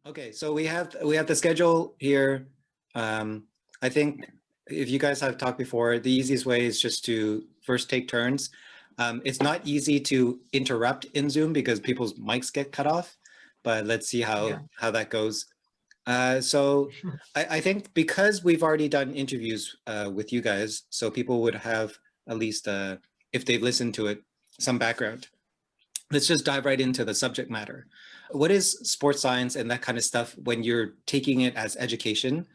Okay, so we have the schedule here. I think if you guys have talked before, the easiest way is just to first take turns. It's not easy to interrupt in Zoom because people's mics get cut off, but let's see Yeah, how that goes. So sure. I think because we've already done interviews with you guys, so people would have at least, if they've listened to it, some background. Let's just dive right into the subject matter. What is sports science and that kind of stuff when you're taking it as education?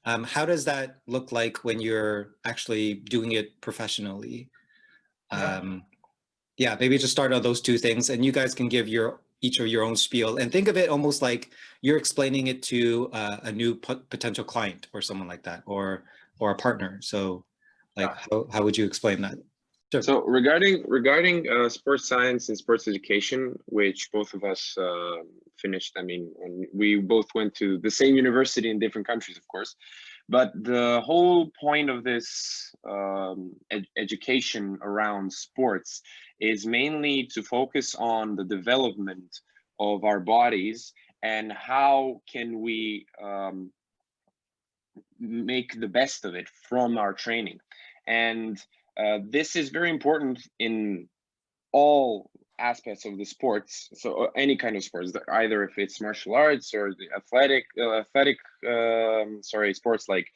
How does that look like when you're actually doing it professionally? Yeah. Um, yeah, maybe just start on those two things, and you guys can give your each of your own spiel, and think of it almost like you're explaining it to a new potential client or someone like that, or a partner. So, like, Yeah. how would you explain that? Sure. So regarding sports science and sports education, which both of us finished, I mean, and we both went to the same university in different countries, of course. But the whole point of this education around sports is mainly to focus on the development of our bodies and how can we make the best of it from our training. And this is very important in all aspects of the sports. So any kind of sports, either if it's martial arts or the athletic sports, like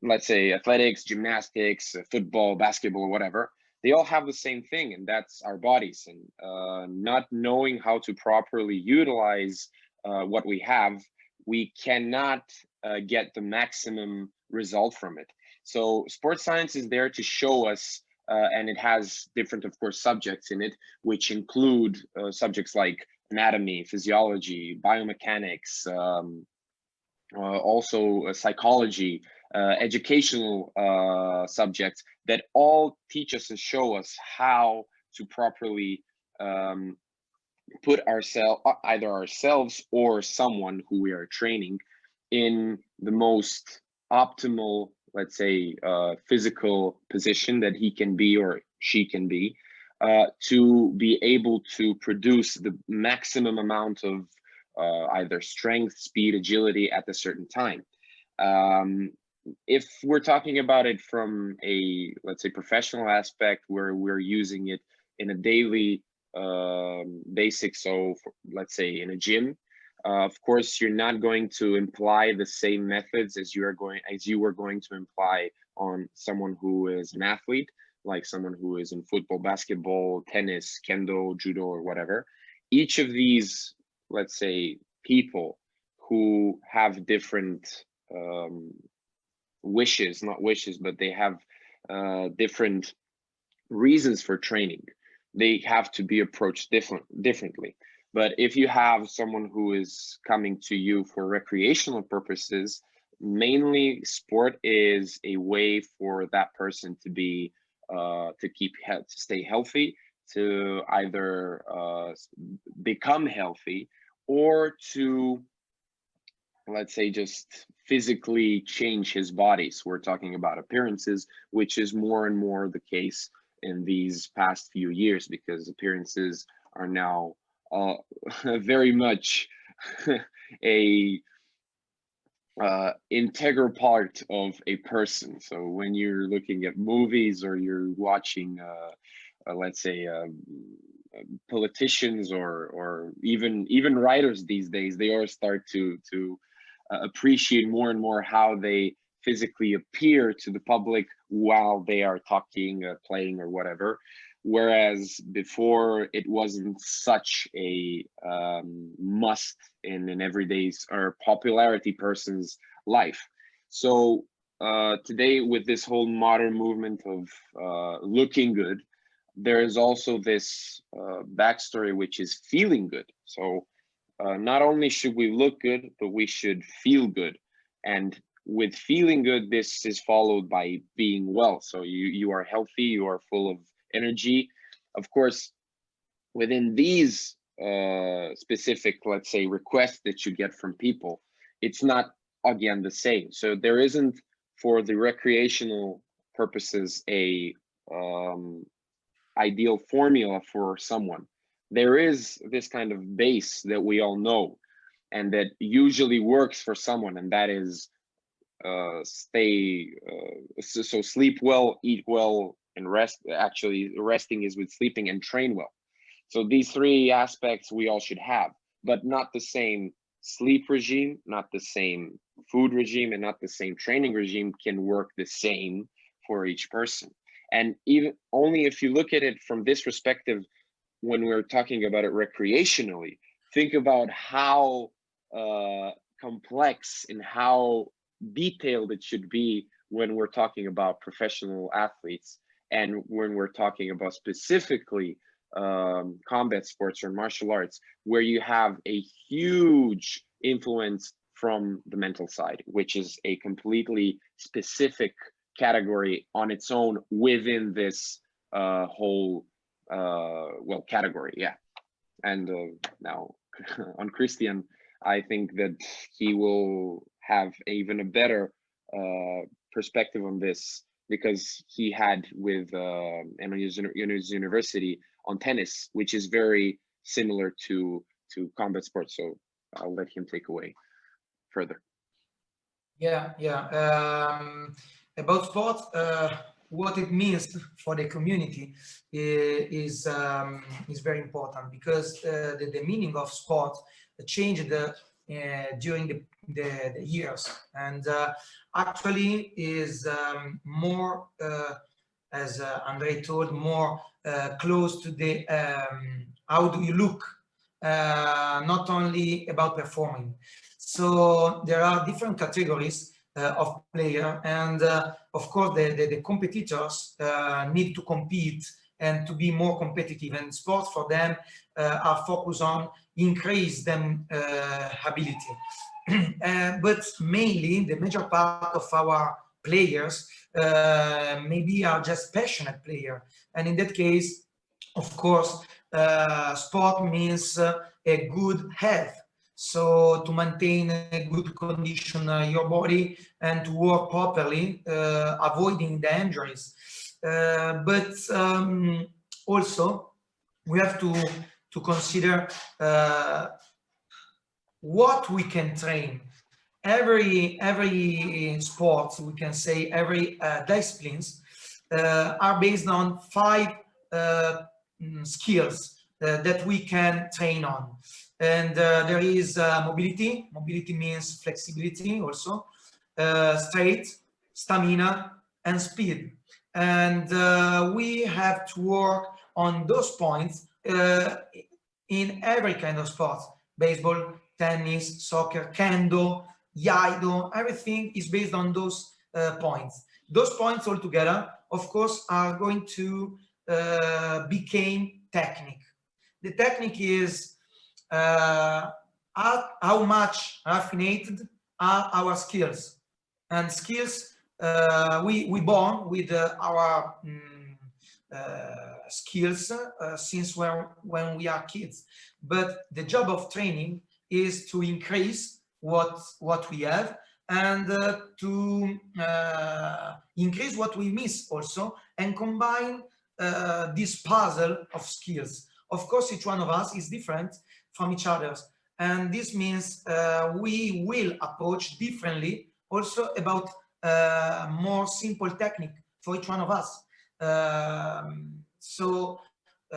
let's say athletics, gymnastics, football, basketball, whatever. They all have the same thing, and that's our bodies. And not knowing how to properly utilize what we have, we cannot get the maximum result from it. So sports science is there to show us, and it has different, of course, subjects in it, which include subjects like anatomy, physiology, biomechanics, also psychology, educational subjects that all teach us and show us how to properly put ourselves, either ourselves or someone who we are training, in the most optimal, let's say, physical position that he can be or she can be, to be able to produce the maximum amount of either strength, speed, agility at a certain time. Um, if we're talking about it from a, let's say, professional aspect, where we're using it in a daily basic, so for, let's say in a gym, of course you're not going to imply the same methods as you were going to imply on someone who is an athlete, like someone who is in football, basketball, tennis, kendo, judo, or whatever. Each of these, let's say, people who have different wishes, not wishes, but they have different reasons for training. They have to be approached differently. But if you have someone who is coming to you for recreational purposes, mainly sport is a way for that person to be to stay healthy, to either become healthy, or to, let's say, just physically change his body. So we're talking about appearances, which is more and more the case in these past few years, because appearances are now very much a integral part of a person. So when you're looking at movies or you're watching let's say politicians, or even writers these days, they all start to appreciate more and more how they physically appear to the public while they are talking, playing, or whatever. Whereas before, it wasn't such a must in an everyday or popularity person's life. So today, with this whole modern movement of looking good, there is also this backstory, which is feeling good. So not only should we look good, but we should feel good. And with feeling good, this is followed by being well. So you are healthy, you are full of energy. Of course, within these specific, let's say, requests that you get from people, it's not again the same. So there isn't, for the recreational purposes, a ideal formula for someone. There is this kind of base that we all know, and that usually works for someone, and that is so sleep well, eat well, and rest. Actually, resting is with sleeping, and train well. So these three aspects we all should have, but not the same sleep regime, not the same food regime, and not the same training regime can work the same for each person. And even only if you look at it from this perspective, when we're talking about it recreationally, think about how complex and how detailed it should be when we're talking about professional athletes, and when we're talking about specifically combat sports or martial arts, where you have a huge influence from the mental side, which is a completely specific category on its own within this whole well, category. Yeah. And now on Christian, I think that he will have even a better perspective on this, because he had with in his university on tennis, which is very similar to combat sports. So I'll let him take away further. Yeah, about sport, what it means for the community is very important, because the meaning of sport changed during the years, and actually is more, as Andre told, more close to the how do you look, not only about performing. So there are different categories of player, and of course the competitors need to compete and to be more competitive, and sports for them are focused on increase them ability. But mainly the major part of our players maybe are just passionate player, and in that case, of course, sport means a good health. So to maintain a good condition your body and to work properly, avoiding the injuries. But also we have to consider what we can train. Every sport, we can say every disciplines are based on 5 skills that we can train on. And there is mobility. Mobility means flexibility also, strength, stamina, and speed. And we have to work on those points in every kind of sport: baseball, tennis, soccer, kendo, iaido. Everything is based on those points. Those points all together, of course, are going to become technique. The technique is how much raffinated are our skills. And skills, we born with our skills since when we are kids. But the job of training is to increase what we have, and to increase what we miss also, and combine this puzzle of skills. Of course, each one of us is different from each other, and this means we will approach differently also about more simple technique for each one of us. So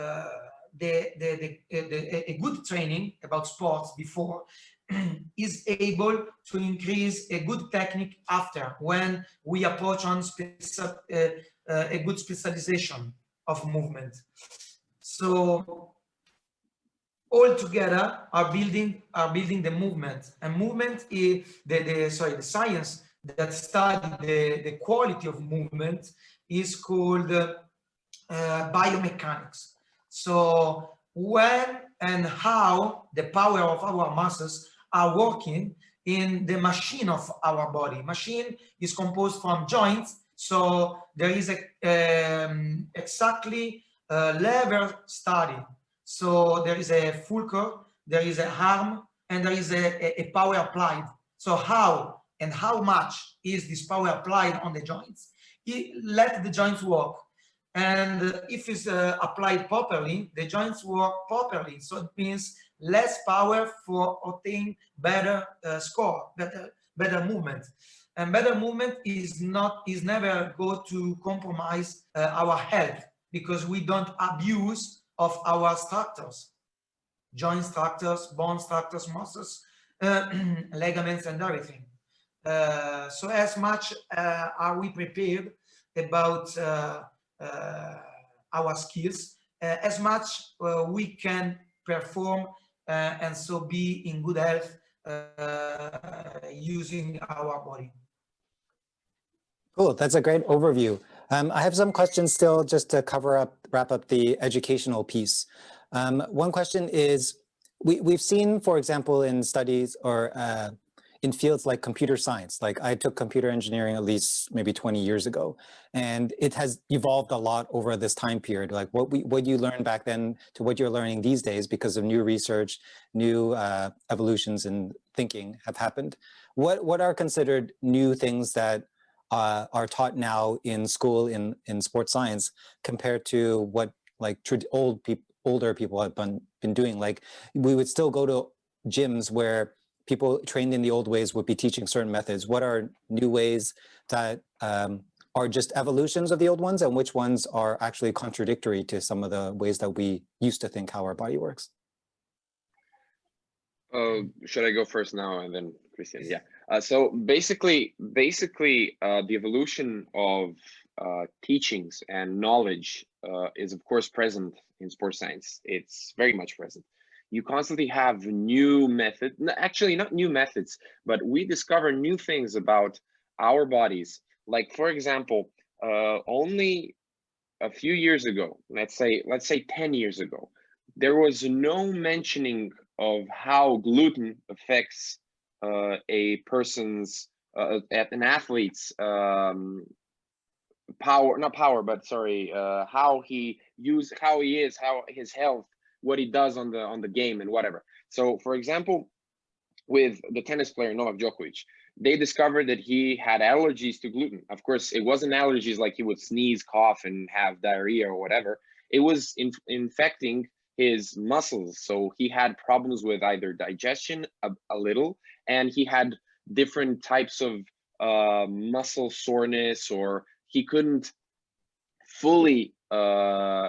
a good training about sports before is able to increase a good technique after, when we approach on a good specialization of movement. So all together are building the movement, and movement is the science that study the quality of movement is called biomechanics. So when and how the power of our muscles are working in the machine of our body. Machine is composed from joints, so there is exactly level study. So there is a fulcrum, there is a arm, and there is a power applied. So how and how much is this power applied on the joints? Let the joints work. And if it's applied properly, the joints work properly. So it means less power for obtain better score, better movement. And better movement is never go to compromise our health, because we don't abuse of our structures, joint structures, bone structures, muscles, ligaments, and everything. So as much are we prepared about our skills, as much we can perform and so be in good health using our body. Cool, that's a great overview. I have some questions still just to wrap up the educational piece. One question is, we've seen, for example, in studies or in fields like computer science, like I took computer engineering at least maybe 20 years ago, and it has evolved a lot over this time period. Like what you learned back then to what you're learning these days because of new research, new evolutions in thinking have happened. What are considered new things that are taught now in school in sports science compared to what like older people have been doing? Like we would still go to gyms where people trained in the old ways would be teaching certain methods. What are new ways that are just evolutions of the old ones, and which ones are actually contradictory to some of the ways that we used to think how our body works? Should I go first now and then Christian? Yeah. So basically, the evolution of teachings and knowledge is of course present in sports science. It's very much present. You constantly have new methods, actually not new methods, but we discover new things about our bodies. Like for example, only a few years ago, let's say 10 years ago, there was no mentioning of how gluten affects a person's, an athlete's how his health, what he does on the game and whatever. So for example, with the tennis player Novak Djokovic, they discovered that he had allergies to gluten. Of course, it wasn't allergies like he would sneeze, cough, and have diarrhea or whatever. It was infecting his muscles. So he had problems with either digestion a little, and he had different types of muscle soreness, or he couldn't fully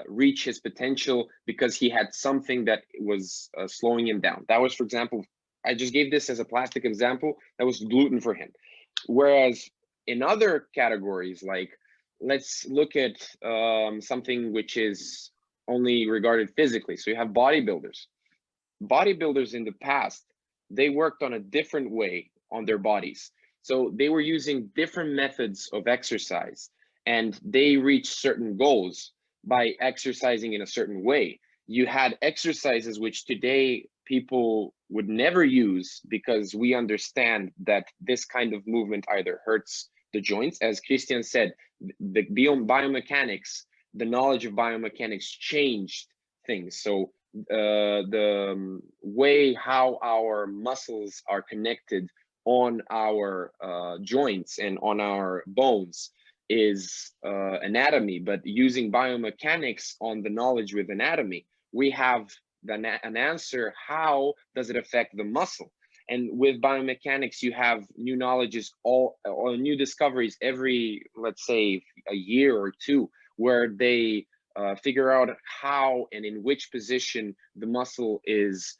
reach his potential because he had something that was slowing him down. That was, for example, I just gave this as a plastic example, that was gluten for him. Whereas in other categories, like let's look at something which is only regarded physically. So you have bodybuilders. Bodybuilders in the past, they worked on a different way on their bodies. So they were using different methods of exercise, and they reached certain goals by exercising in a certain way. You had exercises which today people would never use because we understand that this kind of movement either hurts the joints. As Christian said, the biomechanics, the knowledge of biomechanics changed things. So the way how our muscles are connected on our joints and on our bones is anatomy, but using biomechanics on the knowledge with anatomy, we have an answer. How does it affect the muscle? And with biomechanics, you have new knowledges, or new discoveries every, let's say, a year or two, where they figure out how and in which position the muscle is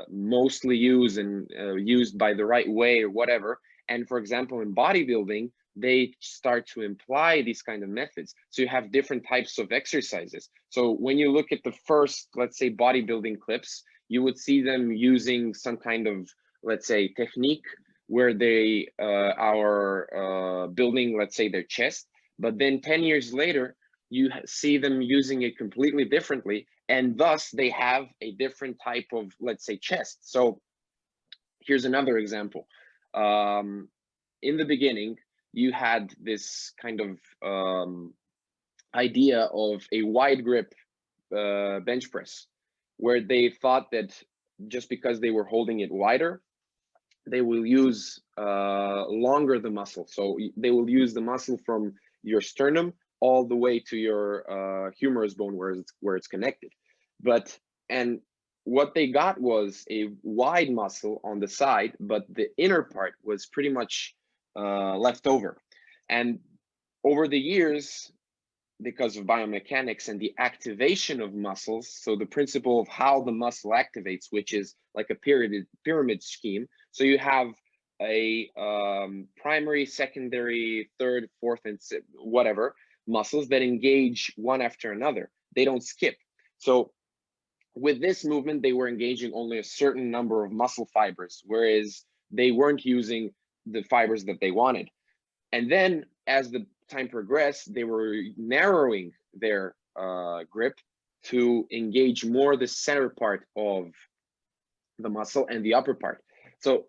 mostly used and used by the right way or whatever. And for example, in bodybuilding, they start to imply these kind of methods. So you have different types of exercises. So when you look at the first, let's say, bodybuilding clips, you would see them using some kind of, let's say, technique where they are building, let's say, their chest. But then 10 years later, you see them using it completely differently. And thus they have a different type of, let's say, chest. So here's another example. In the beginning, you had this kind of idea of a wide grip bench press, where they thought that just because they were holding it wider, they will use longer the muscle. So they will use the muscle from your sternum all the way to your humerus bone where it's connected. And what they got was a wide muscle on the side, but the inner part was pretty much left over. And over the years, because of biomechanics and the activation of muscles, so the principle of how the muscle activates, which is like a pyramid scheme. So you have a primary, secondary, third, fourth, and whatever muscles that engage one after another. They don't skip. So with this movement, they were engaging only a certain number of muscle fibers, whereas they weren't using the fibers that they wanted. And then as the time progressed, they were narrowing their grip to engage more the center part of the muscle and the upper part. So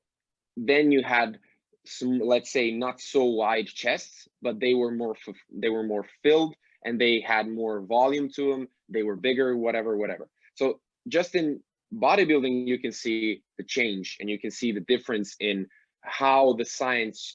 then you had some, let's say, not so wide chests, but they were more filled, and they had more volume to them. They were bigger, whatever. So just in bodybuilding, you can see the change, and you can see the difference in how the science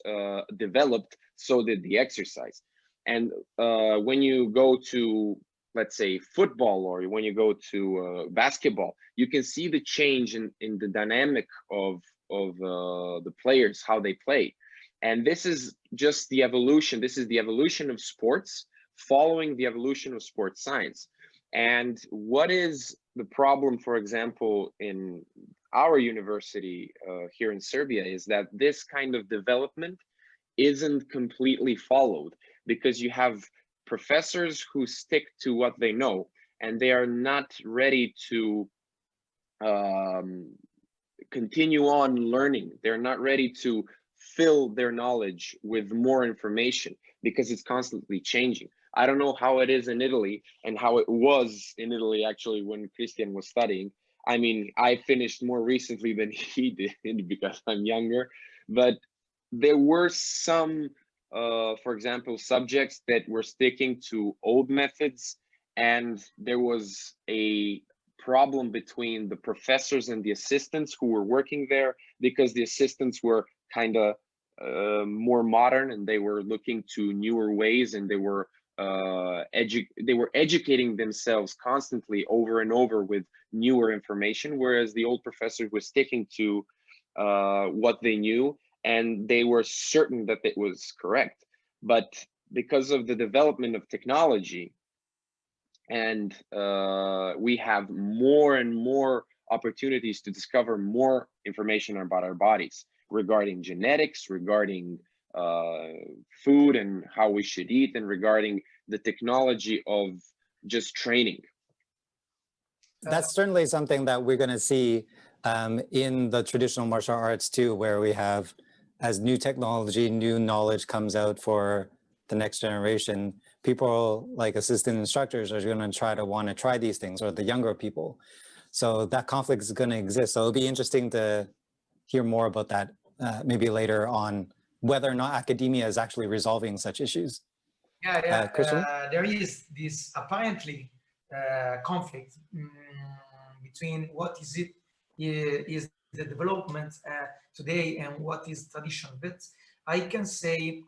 developed. So did the exercise. And when you go to, let's say, football, or when you go to basketball, you can see the change in the dynamic of the players, how they play. And this is just the evolution. This is the evolution of sports following the evolution of sports science. And what is the problem, for example, in our university here in Serbia, is that this kind of development isn't completely followed, because you have professors who stick to what they know, and they are not ready to continue on learning. They're not ready to fill their knowledge with more information, because it's constantly changing. I don't know how it is in Italy, and how it was in Italy actually when Christian was studying. I mean, I finished more recently than he did because I'm younger, but there were some, for example, subjects that were sticking to old methods, and there was a problem between the professors and the assistants who were working there, because the assistants were kind of more modern, and they were looking to newer ways, and they were educating themselves constantly over and over with newer information, whereas the old professors were sticking to what they knew, and they were certain that it was correct. But because of the development of technology, and we have more and more opportunities to discover more information about our bodies, regarding genetics, regarding food and how we should eat, and regarding the technology of just training. That's certainly something that we're going to see in the traditional martial arts too, where we have, as new technology, new knowledge comes out for the next generation, people like assistant instructors are going to want to try these things, or the younger people. So that conflict is going to exist. So it'll be interesting to hear more about that maybe later on, whether or not academia is actually resolving such issues. Yeah. There is this apparently conflict between what is the development today and what is tradition. But I can say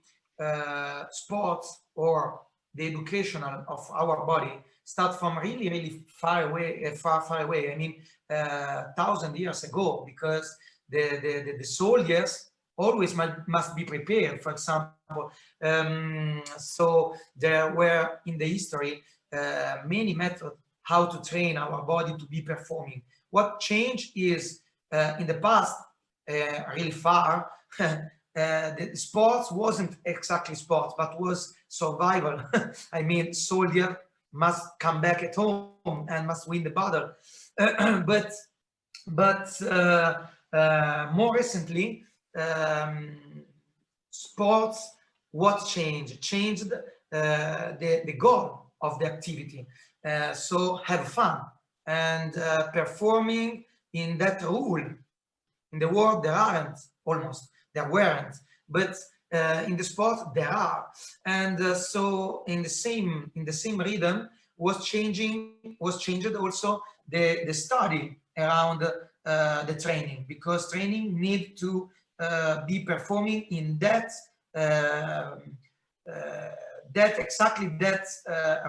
sports, or the educational of our body, start from really far away. I mean, 1,000 years ago, because the soldiers always must be prepared, for example. So there were in the history many methods how to train our body to be performing. What changed is in the past, really far, the sports wasn't exactly sports, but was survival. I mean, soldier must come back at home and must win the battle. but more recently, sports, what changed the goal of the activity. So have fun, and performing in that rule. In the world, there aren't, almost, there weren't, but in the sport there are. And so in the same rhythm was changed also the study around the training, because training need to be performing in that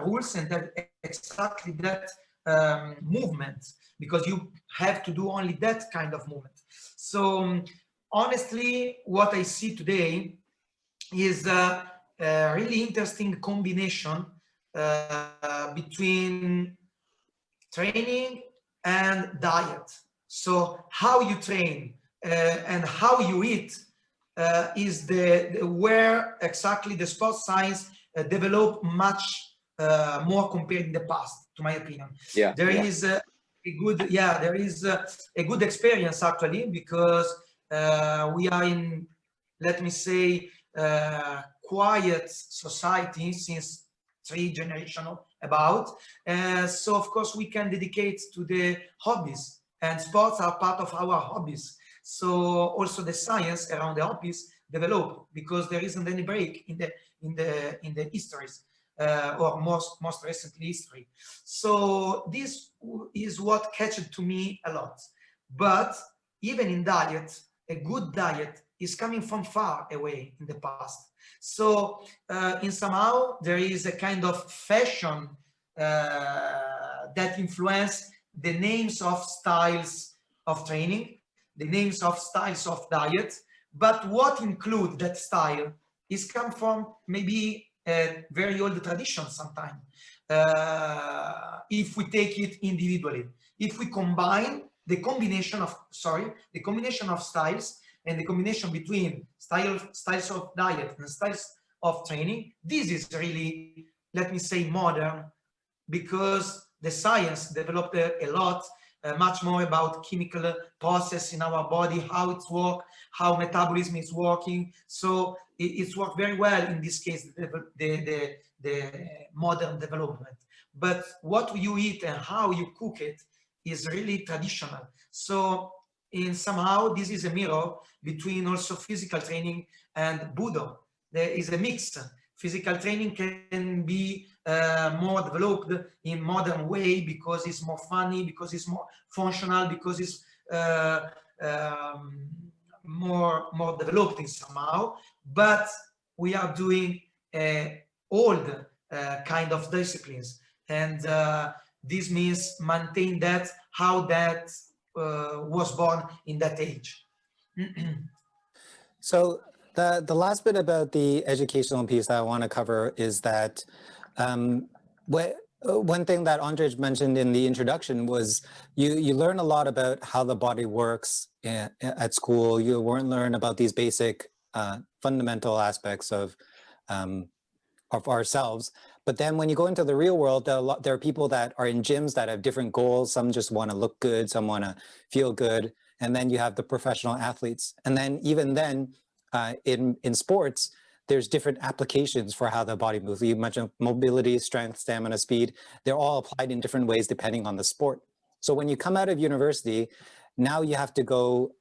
rules, and that exactly that movement, because you have to do only that kind of movement. So honestly, what I see today is a really interesting combination between training and diet. So how you train and how you eat is where exactly the sports science developed much more compared in the past, to my opinion. Yeah, There is a good experience actually, because we are in, let me say, quiet society since 3 generations about. So of course we can dedicate to the hobbies, and sports are part of our hobbies. So also the science around the hobbies developed, because there isn't any break in the histories, or most recently history. So this is what catched to me a lot. But even in diet, a good diet is coming from far away in the past. So in somehow there is a kind of fashion that influence the names of styles of training, the names of styles of diet. But what include that style is come from maybe a very old tradition sometimes. If we take it individually, if we combine the combination of styles, and the combination between styles of diet and styles of training, this is really, let me say, modern, because the science developed a lot, much more about chemical process in our body, how it's work, how metabolism is working. So it's worked very well in this case, the modern development. But what you eat and how you cook it is really traditional. So in somehow this is a mirror between also physical training and budo. There is a mix. Physical training can be more developed in modern way, because it's more funny, because it's more functional, because it's more developed in somehow. But we are doing old kind of disciplines, and this means maintain that how that was born in that age. So the last bit about the educational piece that I want to cover is that one thing that Andrej mentioned in the introduction was you learn a lot about how the body works at school. You learn about these basic fundamental aspects of ourselves. But then when you go into the real world, there are people that are in gyms that have different goals. Some just want to look good, some want to feel good. And then you have the professional athletes. And then even then, in sports, there's different applications for how the body moves. You mentioned mobility, strength, stamina, speed. They're all applied in different ways depending on the sport. So when you come out of university, now you have to go,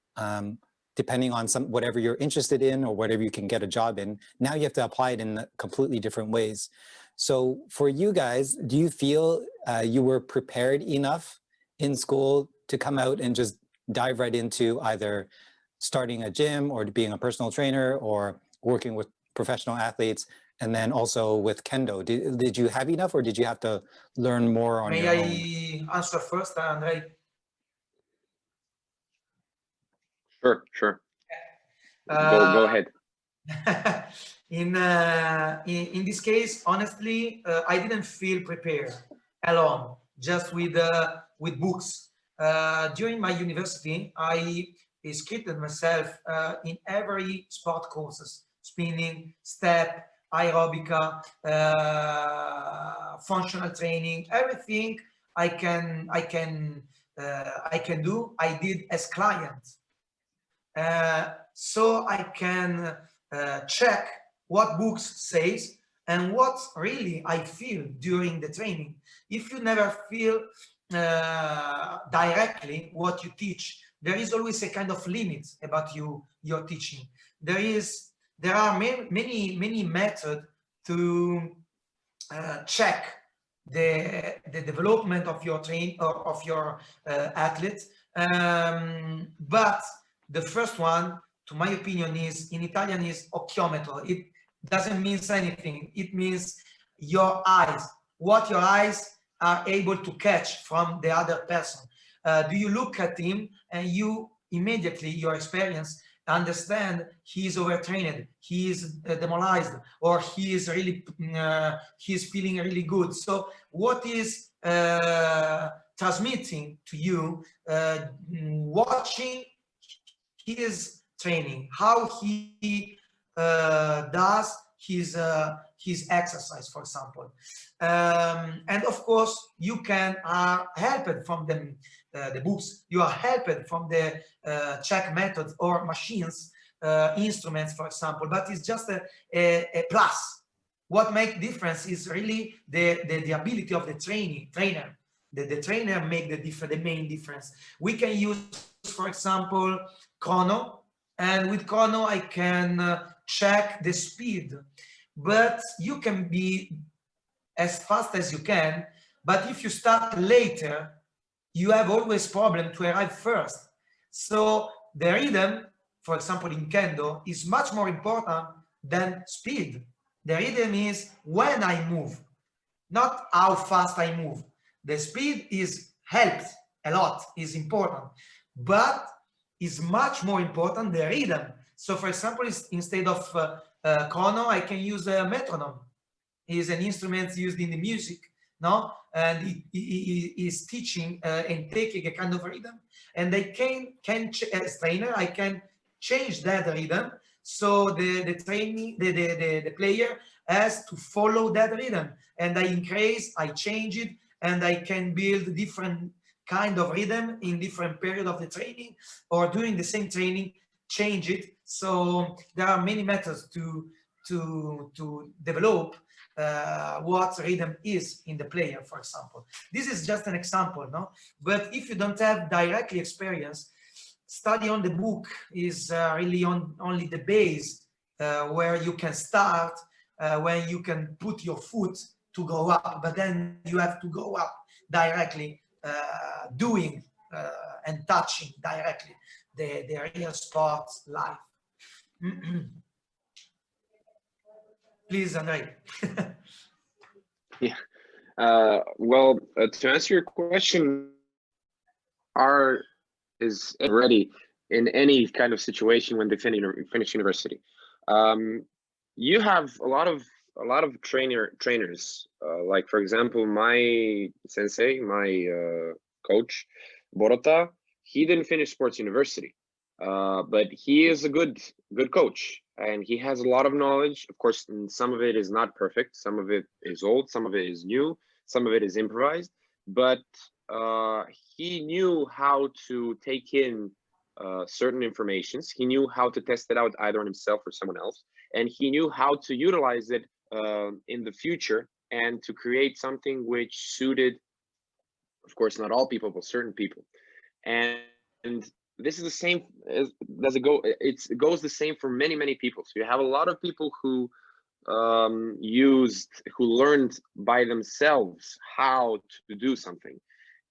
depending on whatever you're interested in or whatever you can get a job in, now you have to apply it in completely different ways. So for you guys, do you feel you were prepared enough in school to come out and just dive right into either starting a gym or being a personal trainer or working with professional athletes, and then also with Kendo? Did you have enough, or did you have to learn more on your own? May I answer first, Andrej? Sure. Go ahead. In this case, honestly, I didn't feel prepared alone, just with books. During my university, I scripted myself in every sport courses: spinning, step, aerobica, functional training, everything I can do, I did as client. So I can check what books says and what really I feel during the training. If you never feel directly what you teach, there is always a kind of limit about your teaching. There are many methods to check the development of your athlete, but the first one, to my opinion, is in Italian is occhiometro. It doesn't mean anything. It means your eyes, what your eyes are able to catch from the other person? Do you look at him and you immediately, your experience, understand he is overtrained, he is demoralized, or he is really he's feeling really good? So what is transmitting to you watching his training, how he does his exercise, for example. And of course, you can help it from the books, you are helped from the check methods or machines, instruments, for example, but it's just a plus. What makes difference is really the ability of the trainer. The trainer make the main difference. We can use, for example, chrono, and with chrono I can check the speed, but you can be as fast as you can, but if you start later, you have always problem to arrive first. So the rhythm, for example, in Kendo, is much more important than speed. The rhythm is when I move, not how fast I move. The speed is helped a lot, is important, but is much more important the rhythm. So for example, instead of chrono, I can use a metronome. It is an instrument used in the music, no? And it is teaching and taking a kind of rhythm. And I can as trainer, I can change that rhythm. So the player has to follow that rhythm. And I increase, I change it, and I can build different kind of rhythm in different period of the training, or during the same training, change it. So there are many methods to develop what rhythm is in the player, for example. This is just an example, no? But if you don't have directly experience, study on the book is really only the base where you can start, where you can put your foot to go up, but then you have to go up directly, doing and touching directly the real sport life. Please, Andre. Yeah. Well, to answer your question, is ready in any kind of situation when they finish university. You have a lot of trainers. Like for example, my sensei, my coach, Borota, he didn't finish sports university, but he is a good coach, and he has a lot of knowledge. Of course, some of it is not perfect, some of it is old, some of it is new, some of it is improvised, but he knew how to take in certain informations. He knew how to test it out either on himself or someone else, and he knew how to utilize it in the future and to create something which suited, of course, not all people, but certain people. And this is the same as it goes the same for many people. So you have a lot of people who learned by themselves how to do something,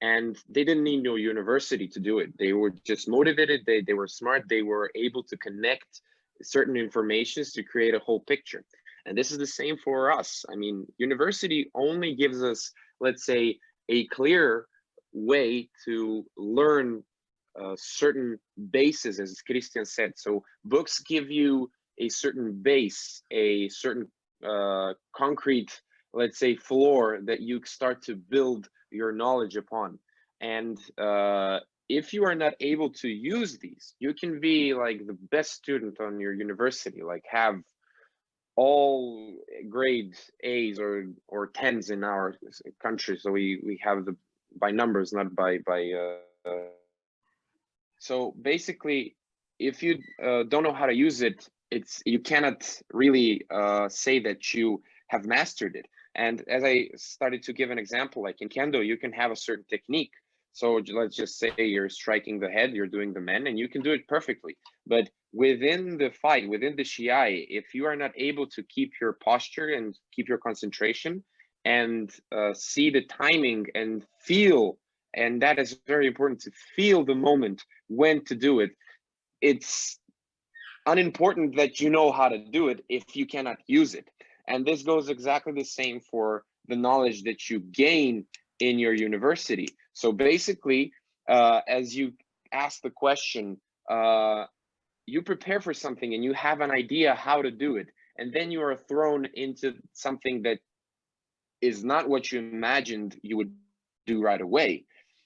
and they didn't need no university to do it. They were just motivated, they were smart, they were able to connect certain informations to create a whole picture. And this is the same for us. I mean, university only gives us, let's say, a clear way to learn certain bases, as Christian said. So books give you a certain base, a certain concrete, let's say, floor that you start to build your knowledge upon. And if you are not able to use these, you can be like the best student on your university, like have all grade A's or 10s in our country. So we have the by numbers, not by so basically, if you don't know how to use it, you cannot really say that you have mastered it. And as I started to give an example, like in Kendo, you can have a certain technique. So let's just say you're striking the head, you're doing the men, and you can do it perfectly. But within the fight, within the shiai, if you are not able to keep your posture and keep your concentration and see the timing and feel, and that is very important, to feel the moment when to do it, it's unimportant that you know how to do it if you cannot use it. And this goes exactly the same for the knowledge that you gain in your university. So basically, as you ask the question, you prepare for something and you have an idea how to do it, and then you are thrown into something that is not what you imagined you would do right away.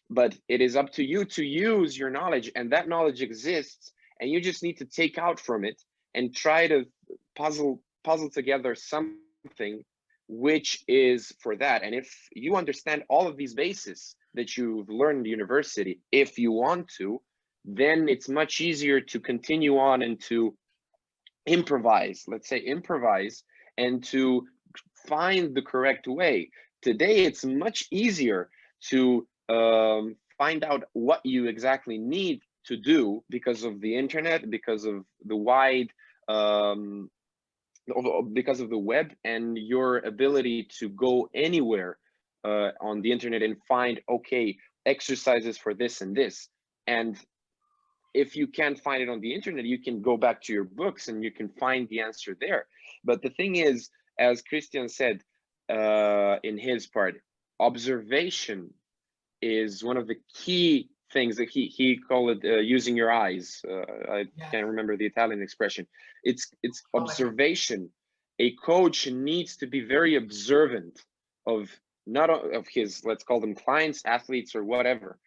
But it is up to you to use your knowledge, and that knowledge exists, and you just need to take out from it and try to puzzle together something which is for that. And if you understand all of these bases that you've learned in university, if you want to, then it's much easier to continue on and to improvise, let's say improvise, and to find the correct way. Today, it's much easier to find out what you exactly need to do because of the internet, because of the wide, because of the web, and your ability to go anywhere on the internet and find, okay, exercises for this and this. And if you can't find it on the internet, you can go back to your books and you can find the answer there. But the thing is, as Christian said in his part, observation is one of the key things that he called it using your eyes. I can't remember the Italian expression. It's observation. A coach needs to be very observant of not of his, let's call them clients, athletes, or whatever,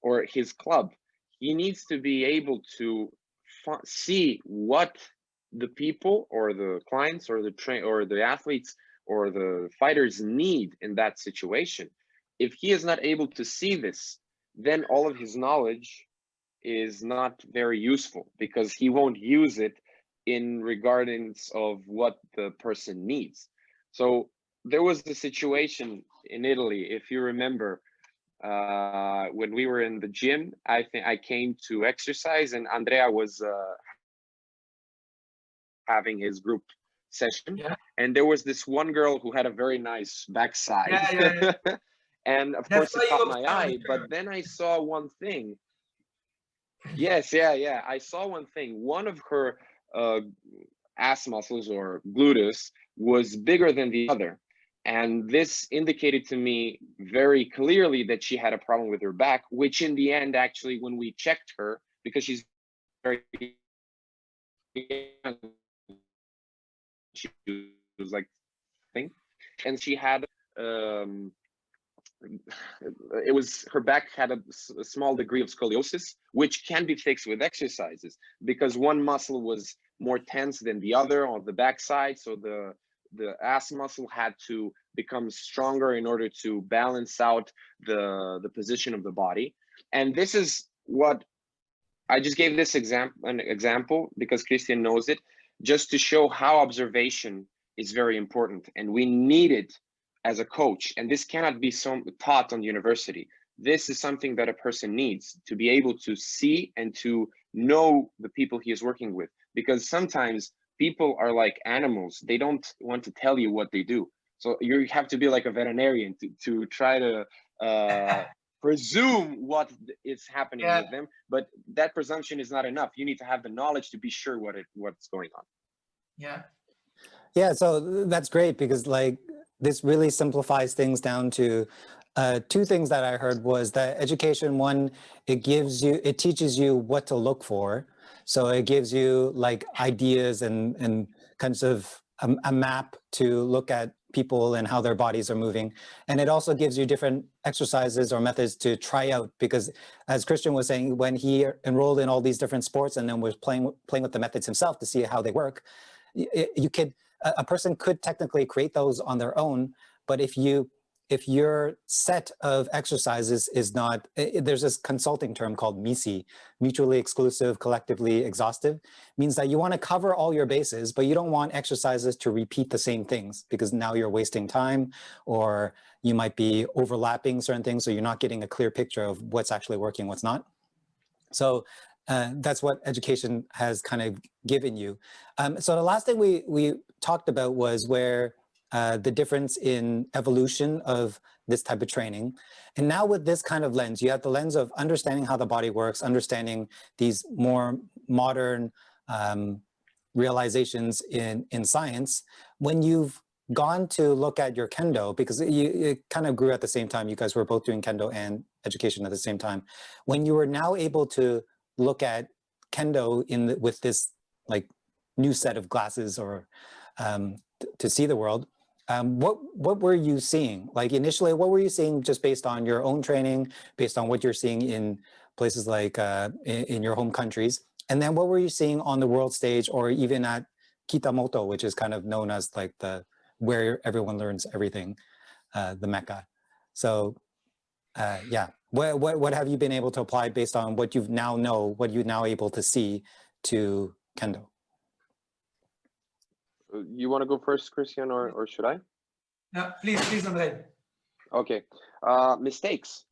or his club. He needs to be able to see what the people or the clients or the athletes or the fighters need in that situation. If he is not able to see this, then all of his knowledge is not very useful, because he won't use it in regardance of what the person needs. So there was the situation in Italy, if you remember, when we were in the gym. I think I came to exercise and Andrea was having his group session, and there was this one girl who had a very nice backside. And of course it caught my eye, but then I saw one thing. Yes, I saw one thing. One of her ass muscles or gluteus was bigger than the other. And this indicated to me very clearly that she had a problem with her back, which in the end, actually, when we checked her, because she's very young, she was like, and she had, it was, her back had a small degree of scoliosis, which can be fixed with exercises, because one muscle was more tense than the other on the backside. So the ass muscle had to become stronger in order to balance out the position of the body. And this is what I just gave this example because Christian knows it, just to show how observation is very important, and we need it as a coach. And this cannot be taught on university. This is something that a person needs to be able to see and to know the people he is working with, because sometimes people are like animals. They don't want to tell you what they do. So you have to be like a veterinarian to try to presume what is happening with them. But that presumption is not enough. You need to have the knowledge to be sure what's going on. Yeah, so that's great, because like this really simplifies things down to two things that I heard was that education, one, it teaches you what to look for. So it gives you like ideas and kinds of a map to look at people and how their bodies are moving. And it also gives you different exercises or methods to try out, because as Christian was saying, when he enrolled in all these different sports and then was playing with the methods himself to see how they work, a person could technically create those on their own, but if your set of exercises is not, there's this consulting term called MISI, mutually exclusive, collectively exhaustive, means that you want to cover all your bases, but you don't want exercises to repeat the same things, because now you're wasting time, or you might be overlapping certain things, so you're not getting a clear picture of what's actually working, what's not. So that's what education has kind of given you. So the last thing we talked about was where the difference in evolution of this type of training. And now with this kind of lens, you have the lens of understanding how the body works, understanding these more modern realizations in science. When you've gone to look at your Kendo, because it kind of grew at the same time, you guys were both doing Kendo and education at the same time. When you were now able to look at Kendo with this like new set of glasses, or to see the world, what were you seeing? Like initially, what were you seeing just based on your own training, based on what you're seeing in places like in your home countries? And then what were you seeing on the world stage, or even at Kitamoto, which is kind of known as like where everyone learns everything, the Mecca. So yeah, what have you been able to apply based on what you now know, what you're now able to see to Kendo? You want to go first, Christian, or should I? Yeah, please, Andre. Okay, mistakes.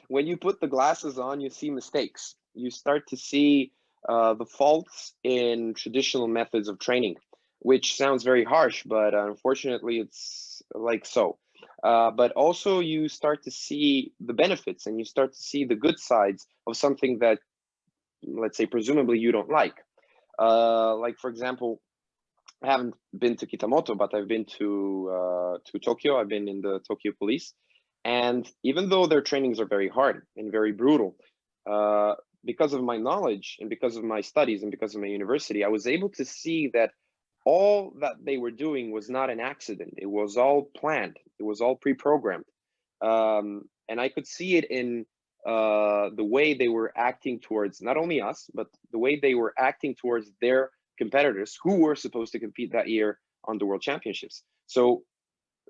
When you put the glasses on, you see mistakes. You start to see the faults in traditional methods of training, which sounds very harsh, but unfortunately it's like so. But also you start to see the benefits, and you start to see the good sides of something that, let's say, presumably you don't like. Like, for example, I haven't been to Kitamoto, but I've been to Tokyo. I've been in the Tokyo police. And even though their trainings are very hard and very brutal, because of my knowledge and because of my studies and because of my university, I was able to see that all that they were doing was not an accident. It was all planned. It was all pre-programmed. And I could see it in the way they were acting towards not only us, but the way they were acting towards their competitors who were supposed to compete that year on the World Championships. So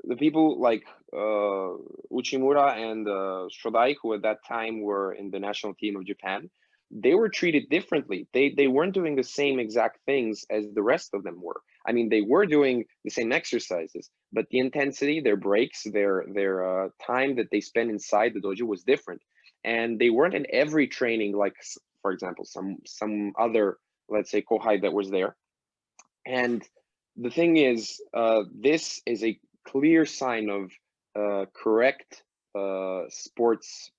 the people like Uchimura and Shodai, who at that time were in the national team of Japan, they were treated differently. They weren't doing the same exact things as the rest of them were. I mean, they were doing the same exercises, but the intensity, their breaks, their time that they spent inside the dojo was different. And they weren't in every training, like, for example, some other, let's say, kohai that was there. And the thing is, this is a clear sign of correct sports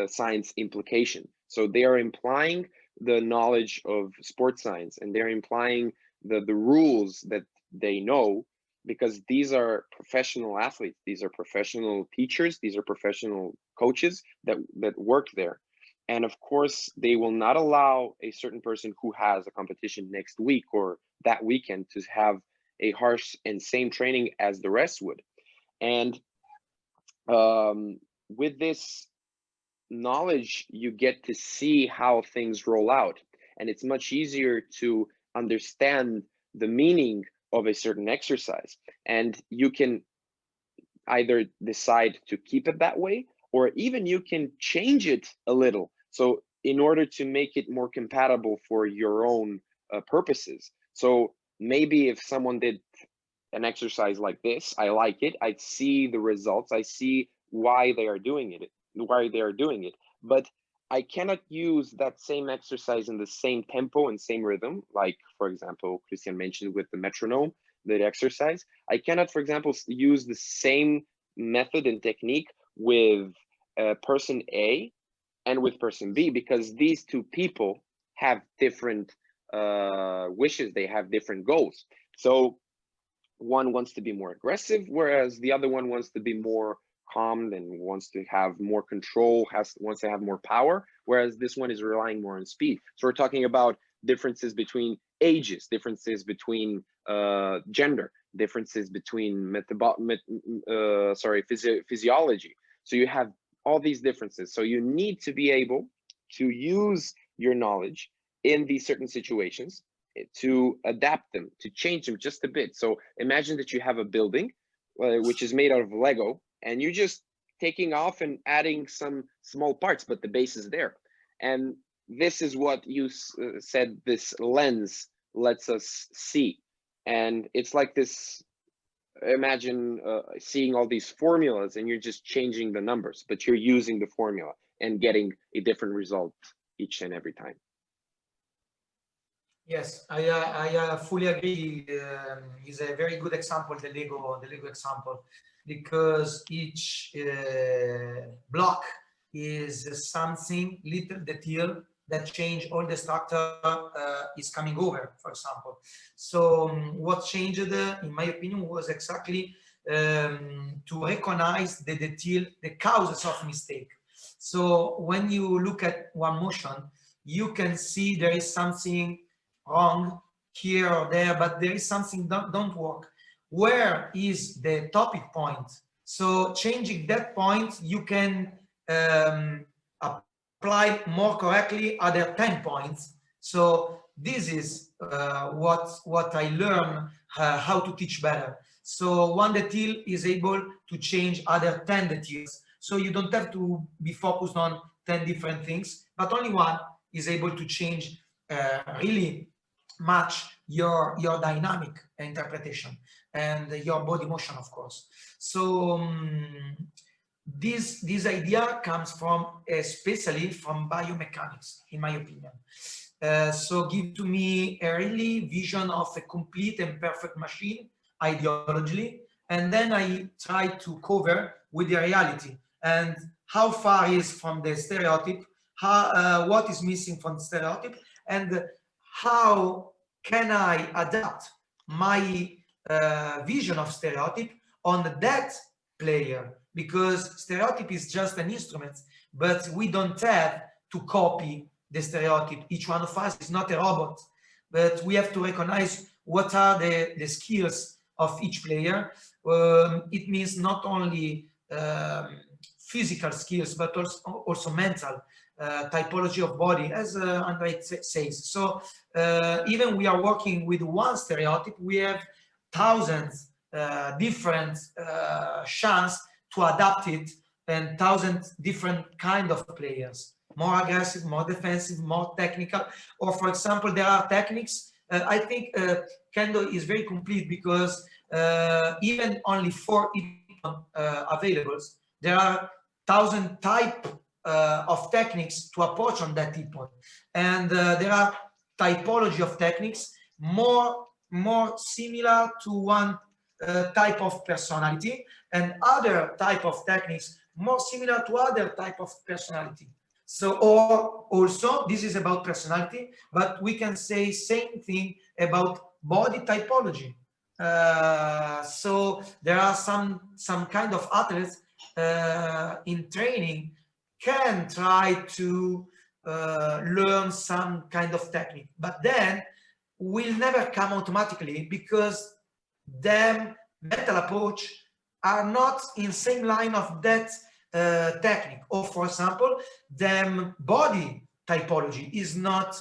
science implication. So they are implying the knowledge of sports science, and they're implying the rules that they know, because these are professional athletes, these are professional teachers, these are professional coaches that work there. And of course, they will not allow a certain person who has a competition next week or that weekend to have a harsh and same training as the rest would. And with this knowledge, you get to see how things roll out. And it's much easier to understand the meaning of a certain exercise. And you can either decide to keep it that way, or even you can change it a little. So in order to make it more compatible for your own purposes. So maybe if someone did an exercise like this, I like it, I see the results, I see why they are doing it, but I cannot use that same exercise in the same tempo and same rhythm. Like, for example, Christian mentioned with the metronome, that exercise. I cannot, for example, use the same method and technique with person A and with person B, because these two people have different wishes, they have different goals. So one wants to be more aggressive, whereas the other one wants to be more calm and wants to have more control, wants to have more power, whereas this one is relying more on speed. So we're talking about differences between ages, differences between gender, differences between physiology. So you have all these differences. So you need to be able to use your knowledge in these certain situations to adapt them, to change them just a bit. So imagine that you have a building which is made out of Lego, and you're just taking off and adding some small parts, but the base is there. And this is what you said, this lens lets us see. And it's like this, imagine seeing all these formulas and you're just changing the numbers, but you're using the formula and getting a different result each and every time. Yes, I fully agree. Is a very good example, the Lego example, because each block is something little detail that change all the structure is coming over, for example. So what changed, in my opinion, was exactly to recognize the causes of mistake. So when you look at one motion, you can see there is something wrong here or there, but there is something that don't work. Where is the topic point? So changing that point, you can apply more correctly other 10 points. So this is what I learned how to teach better. So one detail is able to change other 10 details. So you don't have to be focused on 10 different things, but only one is able to change really much your dynamic interpretation and your body motion, of course. So this idea comes from especially from biomechanics, in my opinion. So give to me a really vision of a complete and perfect machine ideologically, and then I try to cover with the reality and how far is from the stereotype, how what is missing from the stereotype, and how can I adapt my vision of stereotype on that player, because stereotype is just an instrument, but we don't have to copy the stereotype. Each one of us is not a robot, but we have to recognize what are the skills of each player. It means not only physical skills, but also mental, typology of body, as Andre says. So even we are working with one stereotype, we have thousands different chance to adapt it, and thousands different kind of players, more aggressive, more defensive, more technical. Or for example, there are techniques. I think Kendo is very complete because even only 4 available, there are 1,000 type of techniques to approach on that ippon, and there are typology of techniques more similar to one type of personality, and other type of techniques more similar to other type of personality. So, or also this is about personality, but we can say same thing about body typology. So there are some kind of athletes in training can try to learn some kind of technique, but then will never come automatically because them mental approach are not in same line of that technique. Or for example, them body typology is not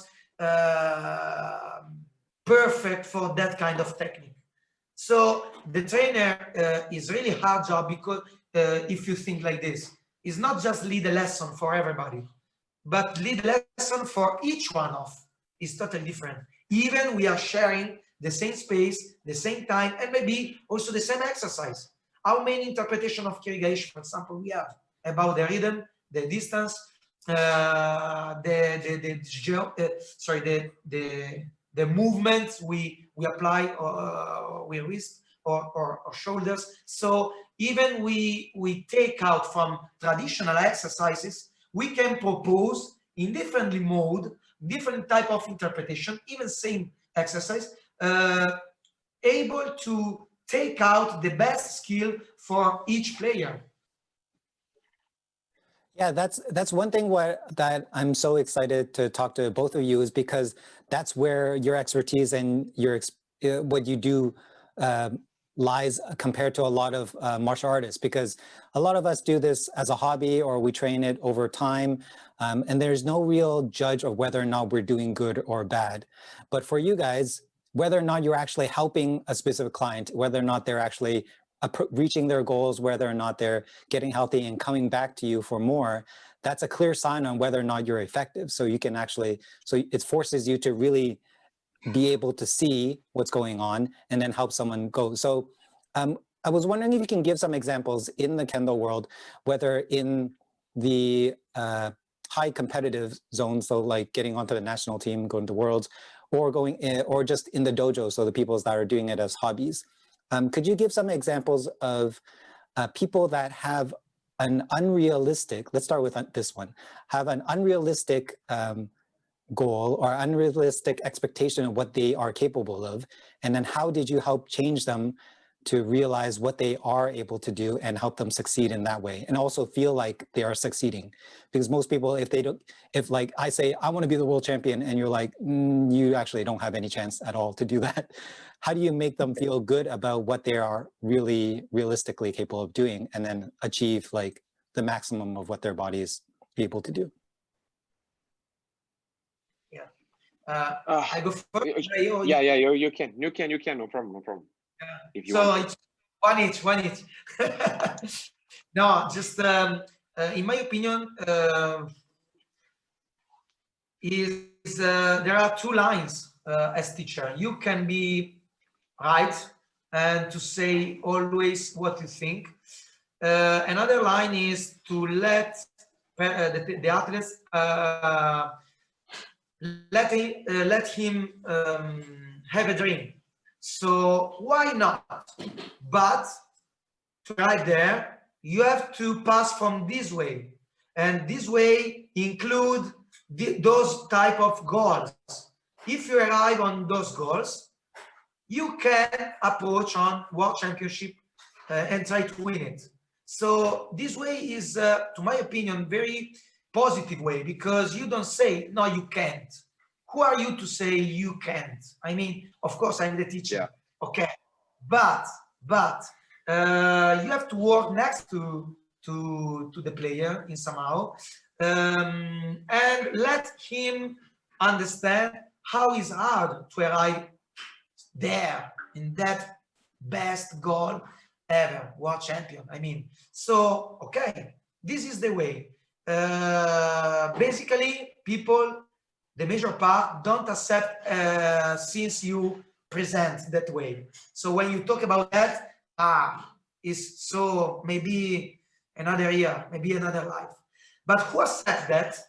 perfect for that kind of technique. So the trainer is really hard job, because if you think like this, it's not just lead a lesson for everybody, but lead a lesson for each one of is totally different. Even we are sharing the same space, the same time, and maybe also the same exercise. How many interpretation of Kirigayishi, for example, we have about the rhythm, the distance, the movements we apply, or we wrist or shoulders. So even we take out from traditional exercises, we can propose in different mode, different type of interpretation, even same exercise, able to take out the best skill for each player. Yeah, that's one thing that I'm so excited to talk to both of you, is because that's where your expertise and your what you do lies compared to a lot of martial artists, because a lot of us do this as a hobby, or we train it over time, and there's no real judge of whether or not we're doing good or bad. But for you guys, whether or not you're actually helping a specific client, whether or not they're actually reaching their goals, whether or not they're getting healthy and coming back to you for more, that's a clear sign on whether or not you're effective. So you can actually, so it forces you to really be able to see what's going on and then help someone go. So I was wondering if you can give some examples in the Kendo world, whether in the high competitive zones, so like getting onto the national team, going to worlds, or going in, or just in the dojo, so the people that are doing it as hobbies. Could you give some examples of people that have an unrealistic, let's start with this one, have an unrealistic goal or unrealistic expectation of what they are capable of? And then how did you help change them to realize what they are able to do and help them succeed in that way, and also feel like they are succeeding? Because most people, if like I say, I want to be the world champion, and you're like, you actually don't have any chance at all to do that. How do you make them feel good about what they are really realistically capable of doing, and then achieve like the maximum of what their body is able to do? I go first. Yeah, you can, no problem. Yeah. If you so want it's one each. No, just in my opinion, there are two lines as teacher. You can be right and to say always what you think. Another line is to let the athletes let him have a dream. So why not? But to arrive there, you have to pass from this way, and this way include those type of goals. If you arrive on those goals, you can approach on World Championship and try to win it. So this way is, to my opinion, very positive way, because you don't say, no, you can't. Who are you to say you can't? I mean, of course, I'm the teacher. Yeah. Okay, but you have to work next to the player in somehow, and let him understand how it's hard to arrive there in that best goal ever, world champion. I mean, so okay, this is the way. Basically, people, the major part, don't accept since you present that way. So when you talk about that, is so maybe another year, maybe another life. But who accepts that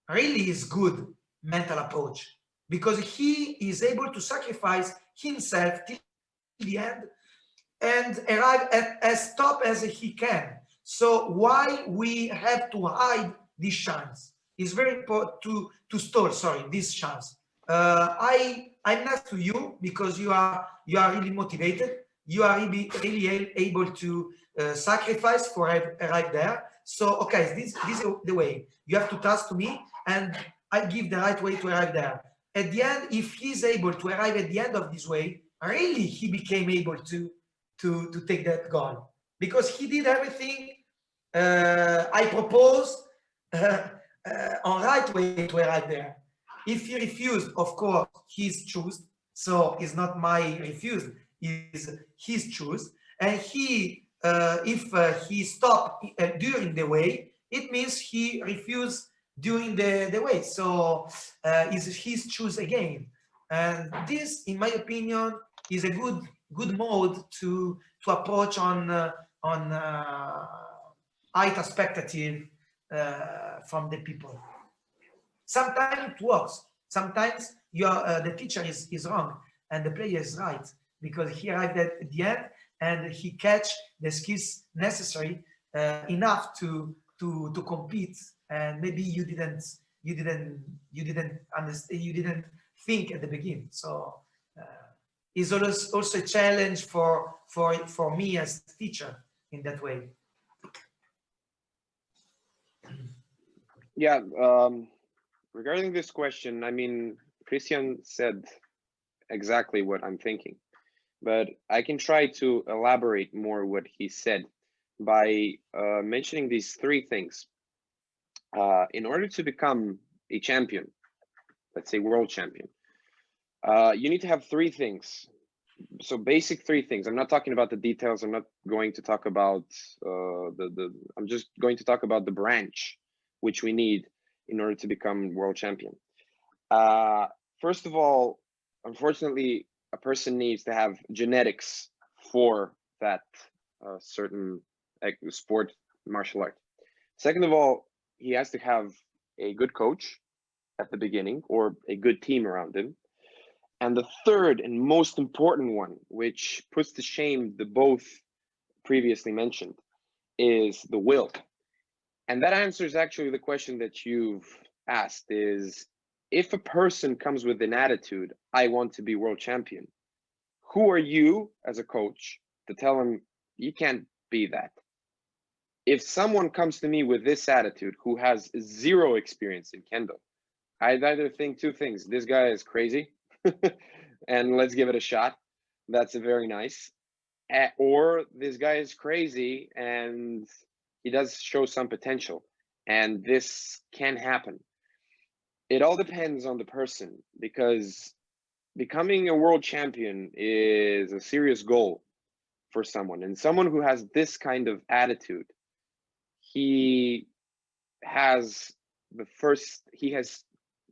really is good mental approach, because he is able to sacrifice himself till the end and arrive at as top as he can. So why we have to hide this chance? It's very important to store, this chance. I'm next to you because you are really motivated. You are really able to sacrifice for arrive there. So okay, this is the way. You have to trust to me, and I give the right way to arrive there. At the end, if he's able to arrive at the end of this way, really he became able to take that goal, because he did everything I proposed on right way to arrive there. If he refused, of course, he's choose. So it's not my refuse, it's his choose. And he, if he stopped during the way, it means he refused during the way. So is his choose again. And this, in my opinion, is a good mode to approach on height expectative from the people. Sometimes it works. Sometimes the teacher is wrong and the player is right, because he arrived at the end and he catch the skills necessary enough to compete, and maybe you didn't understand, you didn't think at the beginning. So is also a challenge for me as teacher in that way. Yeah, regarding this question, I mean, Christian said exactly what I'm thinking, but I can try to elaborate more what he said by mentioning these three things. In order to become a champion, let's say world champion, you need to have three things. So basic three things. I'm not talking about the details. I'm not going to talk about I'm just going to talk about the branch which we need in order to become world champion. First of all, unfortunately, a person needs to have genetics for that certain sport, martial art. Second of all, he has to have a good coach at the beginning, or a good team around him. And the third and most important one, which puts to shame the both previously mentioned, is the will. And that answers actually the question that you've asked, is if a person comes with an attitude, I want to be world champion, who are you as a coach to tell him you can't be that? If someone comes to me with this attitude who has zero experience in Kendo, I'd either think two things: this guy is crazy and let's give it a shot, that's a very nice, or this guy is crazy and he does show some potential, and this can happen. It all depends on the person, because becoming a world champion is a serious goal for someone, and someone who has this kind of attitude, he has he has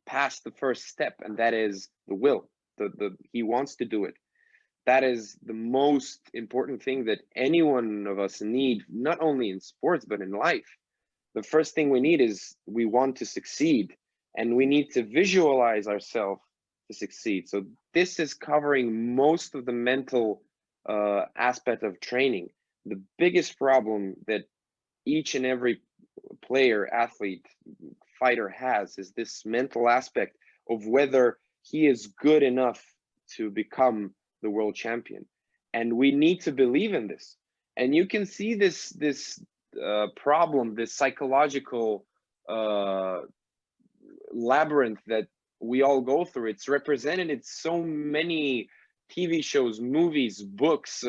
passed the first step, and that is the will. He wants to do it. That is the most important thing that any one of us need, not only in sports but in life. The first thing we need is we want to succeed, and we need to visualize ourselves to succeed. So this is covering most of the mental aspect of training. The biggest problem that each and every player, athlete, fighter has is this mental aspect of whether he is good enough to become the world champion. And we need to believe in this. And you can see this problem, this psychological labyrinth that we all go through. It's represented in so many TV shows, movies, books,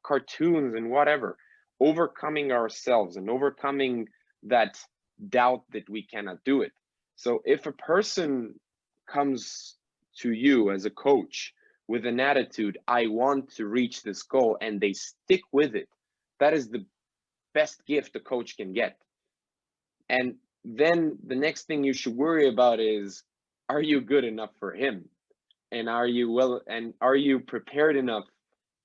cartoons, and whatever. Overcoming ourselves and overcoming that doubt that we cannot do it. So if a person comes to you as a coach with an attitude, I want to reach this goal, and they stick with it, that is the best gift a coach can get. And then the next thing you should worry about is, are you good enough for him? And are you prepared enough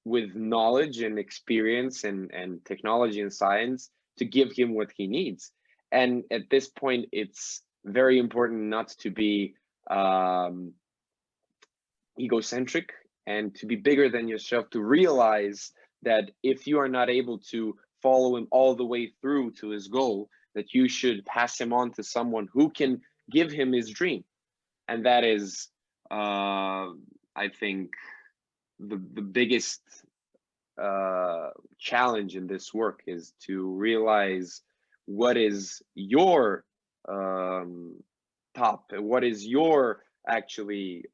with knowledge and experience and technology and science to give him what he needs? And at this point, it's very important not to be egocentric and to be bigger than yourself, to realize that if you are not able to follow him all the way through to his goal, that you should pass him on to someone who can give him his dream. And that is, I think, the biggest challenge in this work, is to realize what is your top, what is your actually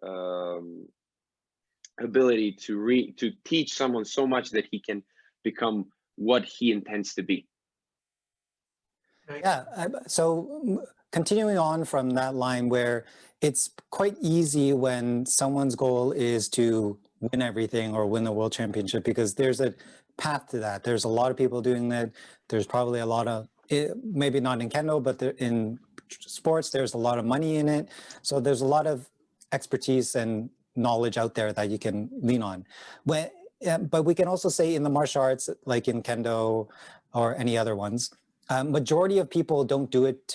ability to teach someone so much that he can become what he intends to be. Yeah, so continuing on from that line, where it's quite easy when someone's goal is to win everything or win the world championship, because there's a path to that. There's a lot of people doing that. There's probably a lot of, maybe not in Kendo, but in sports, there's a lot of money in it. So there's a lot of expertise and knowledge out there that you can lean on. But we can also say in the martial arts, like in Kendo or any other ones, majority of people don't do it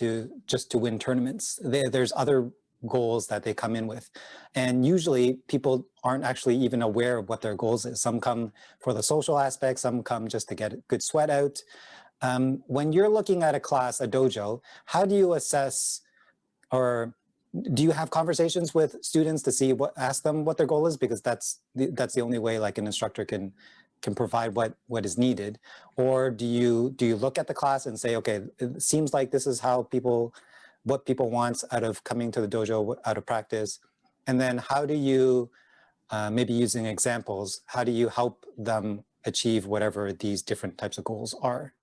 just to win tournaments. There's other goals that they come in with. And usually people aren't actually even aware of what their goals is. Some come for the social aspect, some come just to get a good sweat out. When you're looking at a class, a dojo, how do you assess, or do you have conversations with students to ask them what their goal is? Because that's the only way like an instructor can provide what is needed. Or do you look at the class and say, okay, it seems like this is what people want out of coming to the dojo, out of practice. And then how do you, maybe using examples, how do you help them achieve whatever these different types of goals are?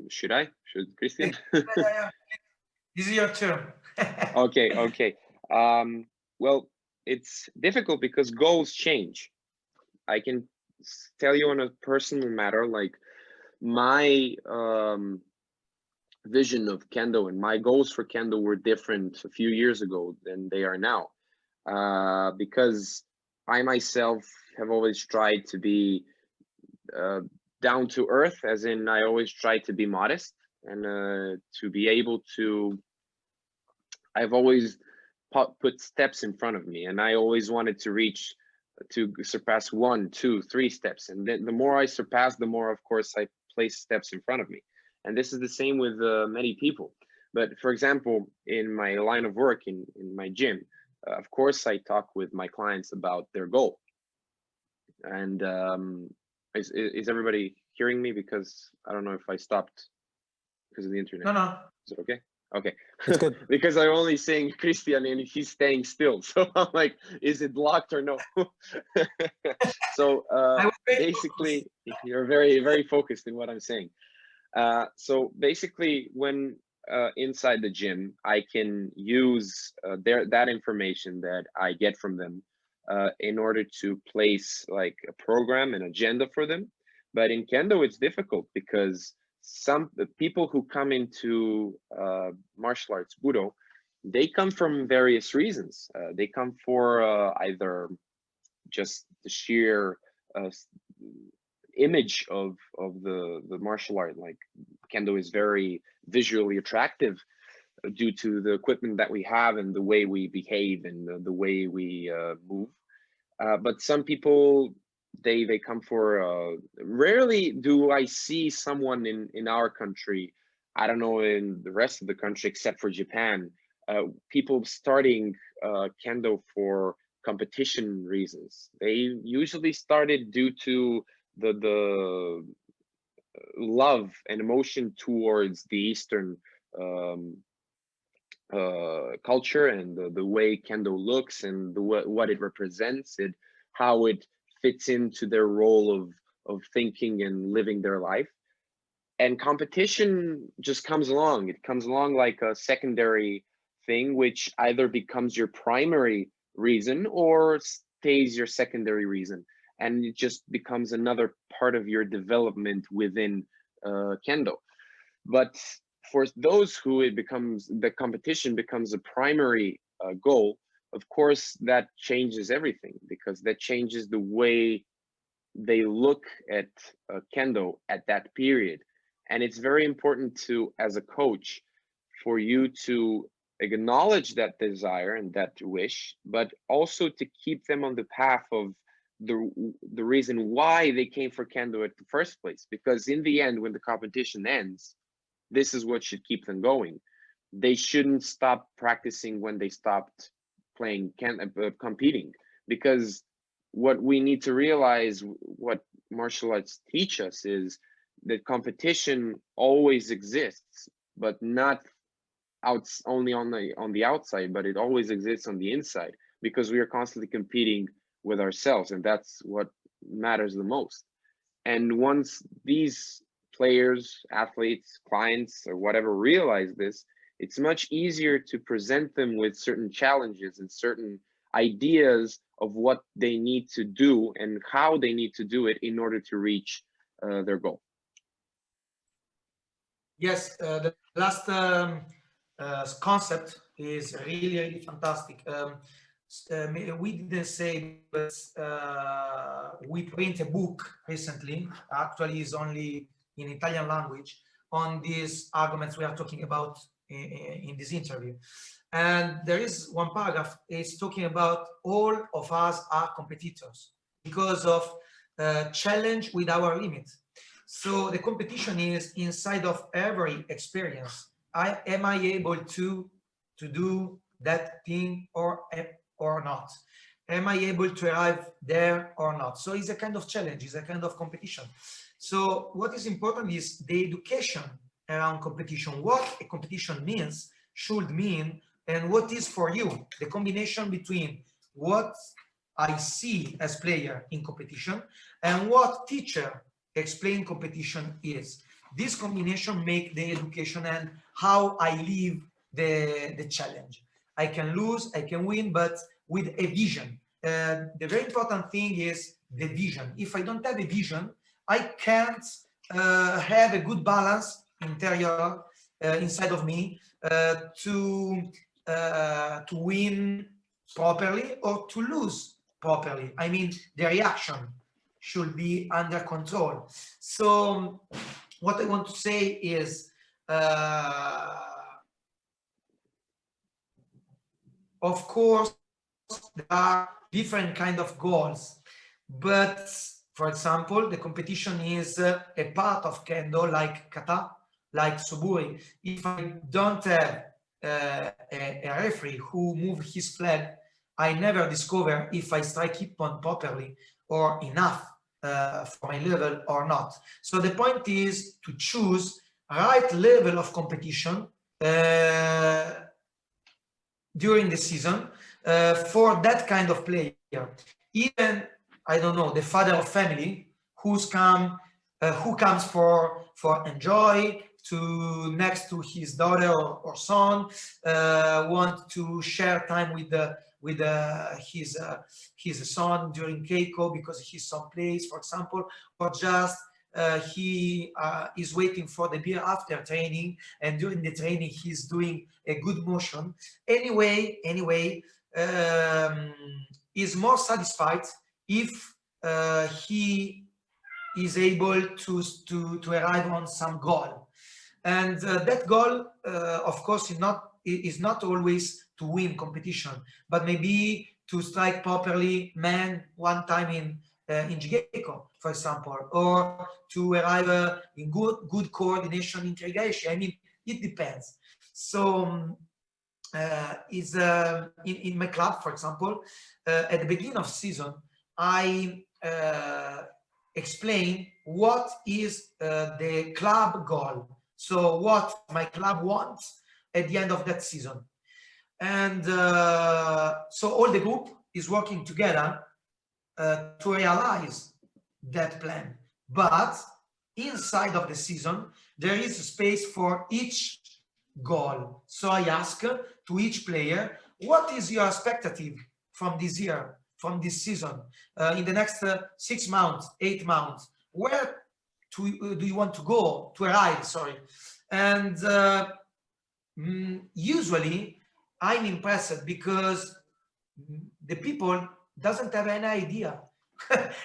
Should Christian? Yeah. This is your turn. Okay. Well, it's difficult because goals change. I can tell you on a personal matter, like my vision of Kendo and my goals for Kendo were different a few years ago than they are now, because I myself have always tried to be down to earth, as in I always try to be modest and to be able to, I've always put steps in front of me, and I always wanted to surpass 1, 2, 3 steps. And then the more I surpass, the more, of course, I place steps in front of me. And this is the same with many people. But for example, in my line of work, in my gym, of course, I talk with my clients about their goal. And is everybody hearing me? Because I don't know if I stopped because of the internet. No, no. Is it okay? Okay. It's good. Because I'm only saying Christian and he's staying still. So I'm like, is it blocked or no? So basically, you're very, very focused in what I'm saying. So basically, when inside the gym, I can use that information that I get from them in order to place like a program, an agenda for them. But in Kendo, it's difficult because some people who come into martial arts, budo, they come from various reasons. They come for either just the sheer image of the martial art. Like Kendo is very visually attractive due to the equipment that we have and the way we behave and the way we move. But some people, they come for rarely do I see someone in our country, I don't know in the rest of the country except for Japan, people starting Kendo for competition reasons. They usually started due to the love and emotion towards the Eastern culture and the way Kendo looks and what it represents, how it fits into their role of thinking and living their life. And competition just comes along. It comes along like a secondary thing, which either becomes your primary reason or stays your secondary reason. And it just becomes another part of your development within Kendo. But for those who the competition becomes a primary goal, of course, that changes everything, because that changes the way they look at Kendo at that period. And it's very important to, as a coach, for you to acknowledge that desire and that wish, but also to keep them on the path of the reason why they came for Kendo at the first place. Because in the end, when the competition ends, this is what should keep them going. They shouldn't stop practicing when they stopped playing competing, because what we need to realize, what martial arts teach us, is that competition always exists, but not only on the outside, but it always exists on the inside, because we are constantly competing with ourselves, and that's what matters the most. And once these players, athletes, clients, or whatever realize this, it's much easier to present them with certain challenges and certain ideas of what they need to do and how they need to do it in order to reach their goal. Yes, the last concept is really, really fantastic. We didn't say, but we print a book recently, actually is only in Italian language, on these arguments we are talking about in this interview. And there is one paragraph, it's talking about all of us are competitors because of challenge with our limit. So the competition is inside of every experience. Am I able to do that thing or not? Am I able to arrive there or not? So it's a kind of challenge, it's a kind of competition. So what is important is the education around competition, what a competition means, should mean, and what is for you, the combination between what I see as player in competition and what teacher explain competition is. This combination make the education and how I live the challenge. I can lose, I can win, but with a vision. The very important thing is the vision. If I don't have a vision, I can't have a good balance interior inside of me to win properly or to lose properly. I mean, the reaction should be under control. So what I want to say is, of course, there are different kind of goals, but for example, the competition is a part of Kendo, like kata, like Suburi, if I don't have a referee who moves his flag, I never discover if I strike hip on properly or enough for my level or not. So the point is to choose right level of competition during the season for that kind of player. Even, I don't know, the father of family who comes for enjoy, to next to his daughter or son, want to share time with his son during Keiko because he's someplace, for example, or just he is waiting for the beer after training, and during the training he's doing a good motion. Anyway, is more satisfied if he is able to arrive on some goal, and that goal, of course, is not always to win competition, but maybe to strike properly man one time in Jigeiko, for example, or to arrive in good coordination in Kirigaeshi. I mean, it depends. So in my club, for example, at the beginning of season, I explain what is the club goal. So what my club wants at the end of that season. And so all the group is working together to realize that plan. But inside of the season, there is a space for each goal. So I ask to each player, what is your expectative from this year, from this season, in the next 6 months, 8 months? Where do you want to go, to arrive, sorry? And usually I'm impressed because the people doesn't have any idea.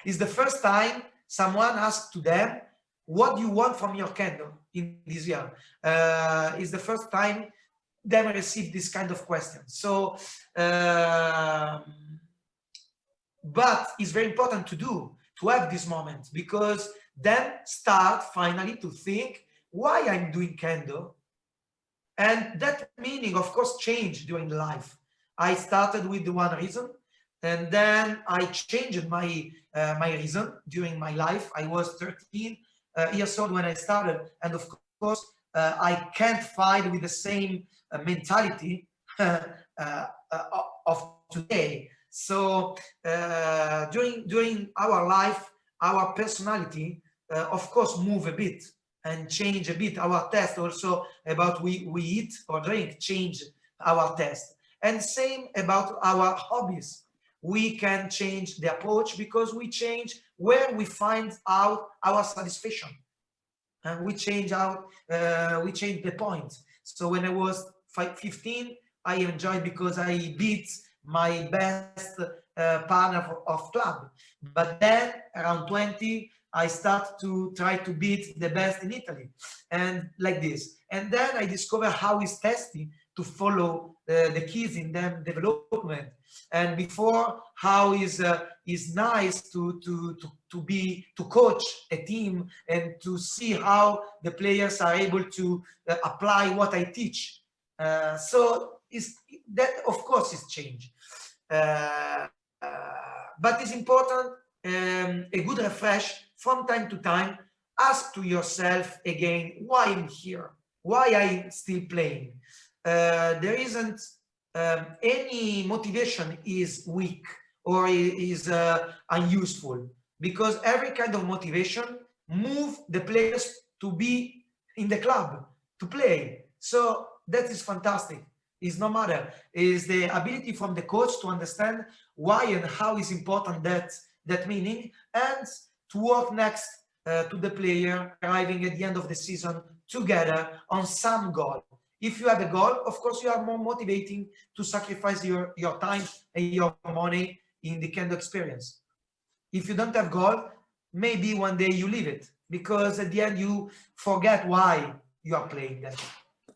It's the first time someone asks to them, what do you want from your Kendo in this year? It's the first time they receive this kind of question. So, but it's very important to have this moment, because then start finally to think why I'm doing Kendo. And that meaning, of course, changed during life. I started with the one reason, and then I changed my reason during my life. I was 13 years old when I started, and of course, I can't fight with the same mentality of today. So during our life, our personality, of course, move a bit and change a bit. Our taste also about we eat or drink change our taste. And same about our hobbies. We can change the approach because we change where we find out our satisfaction. And we change the point. So when I was 15, I enjoyed because I beat my best partner of club. But then around 20, I start to try to beat the best in Italy, and like this. And then I discover how it's tasty to follow the kids in their development, and before how is nice to coach a team and to see how the players are able to apply what I teach. So that of course is change, but it's important. A good refresh from time to time. Ask to yourself again, why I'm here, why I'm still playing. There isn't any motivation is weak or is unuseful, because every kind of motivation move the players to be in the club, to play. So that is fantastic. It's no matter, is the ability from the coach to understand why and how is important that meaning, and to work next to the player, arriving at the end of the season together on some goal. If you have a goal, of course, you are more motivating to sacrifice your time and your money in the Kendo experience. If you don't have goal, maybe one day you leave it, because at the end you forget why you are playing that.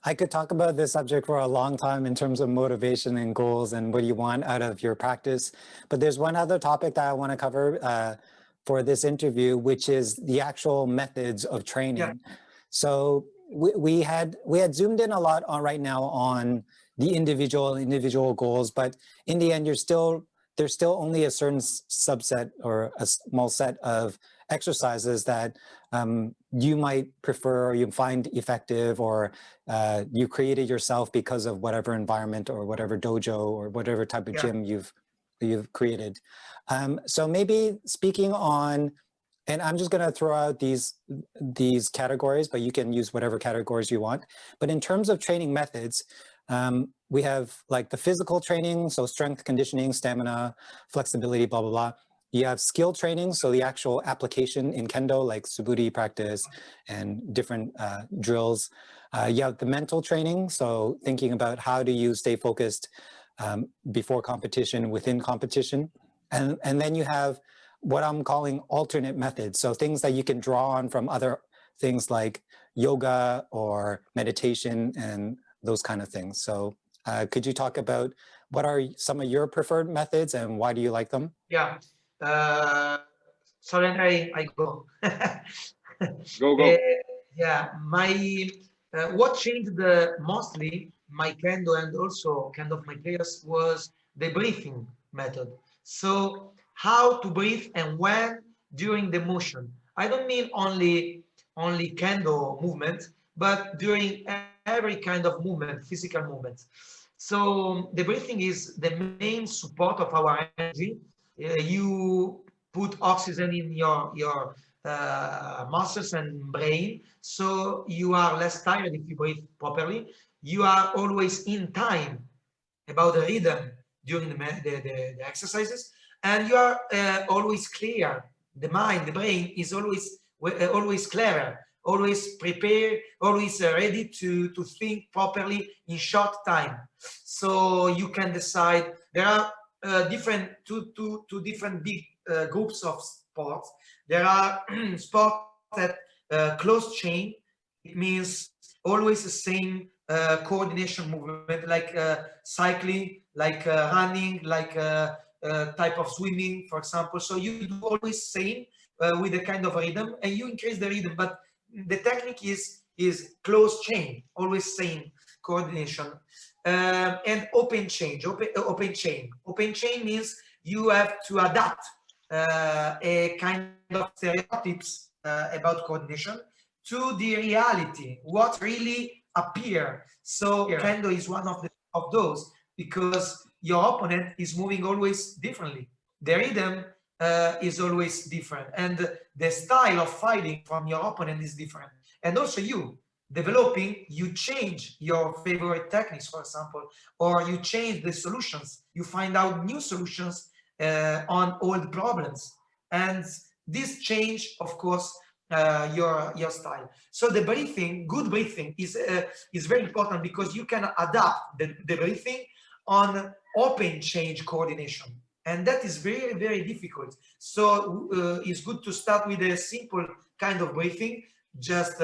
I could talk about this subject for a long time in terms of motivation and goals and what you want out of your practice. But there's one other topic that I want to cover for this interview, which is the actual methods of training. Yeah. So we had zoomed in a lot on right now on the individual goals, but in the end, there's still only a certain subset or a small set of exercises that you might prefer or you find effective, or you created yourself because of whatever environment or whatever dojo or whatever type of gym you've created. So maybe speaking on, and I'm just going to throw out these categories, but you can use whatever categories you want. But in terms of training methods, we have like the physical training, so strength, conditioning, stamina, flexibility, blah, blah, blah. You have skill training, so the actual application in Kendo, like suburi practice and different drills. You have the mental training, so thinking about how do you stay focused before competition, within competition. And then you have what I'm calling alternate methods, so things that you can draw on from other things like yoga or meditation and those kind of things. So could you talk about what are some of your preferred methods and why do you like them? Yeah. So then I go. Go. Yeah, my what changed mostly my Kendo and also kind of my players was the breathing method. So how to breathe and when during the motion. I don't mean only Kendo movement, but during every kind of movement, physical movement. So the breathing is the main support of our energy. You put oxygen in your muscles and brain, so you are less tired if you breathe properly. You are always in time about the rhythm during the exercises, and you are always clear. The mind, the brain is always clearer, always prepared, always ready to think properly in short time. So you can decide. There are different two different big groups of sports. There are sports that close chain. It means always the same coordination movement, like cycling, like running, like type of swimming, for example. So you do always same with a kind of rhythm, and you increase the rhythm, but the technique is close chain, always same coordination. And open chain. Open chain means you have to adapt a kind of stereotypes about coordination to the reality, what really appear. So Kendo is one of those, because your opponent is moving always differently. The rhythm is always different, and the style of fighting from your opponent is different. And also you developing, you change your favorite techniques, for example, or you change the solutions. You find out new solutions on old problems, and this change, of course, your style. So the breathing, good breathing is very important, because you can adapt the breathing on open change coordination, and that is very, very difficult. So it's good to start with a simple kind of breathing, just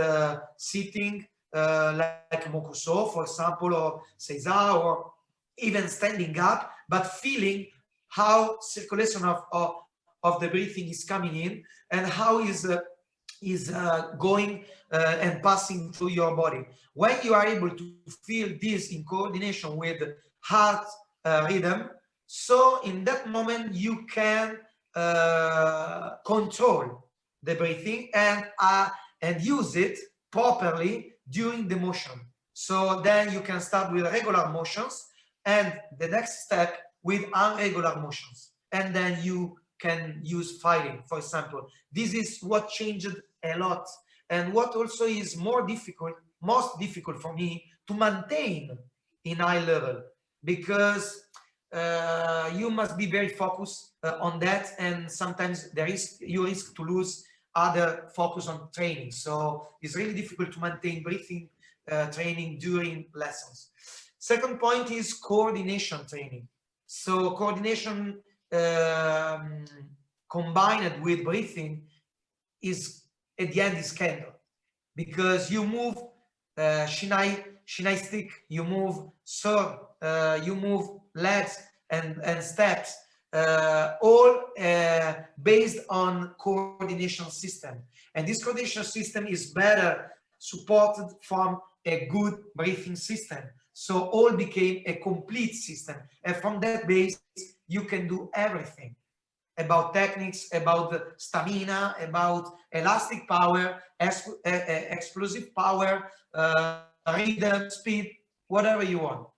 sitting like Mokuso, for example, or Seiza, or even standing up, but feeling how circulation of the breathing is coming in, and how is going and passing through your body. When you are able to feel this in coordination with heart rhythm, so in that moment you can control the breathing and use it properly during the motion. So then you can start with regular motions, and the next step with irregular motions, and then you can use fighting, for example. This is what changed a lot, and what also is most difficult for me to maintain in high level, because you must be very focused on that, and sometimes you risk to lose other focus on training. So it's really difficult to maintain breathing training during lessons. Second point is coordination training. So coordination combined with breathing is, at the end, is Kendo, because you move shinai stick, you move sword, you move legs and steps, all based on coordination system. And this coordination system is better supported from a good breathing system. So all became a complete system. And from that base, you can do everything about techniques, about the stamina, about elastic power, explosive power, rhythm, speed, whatever you want.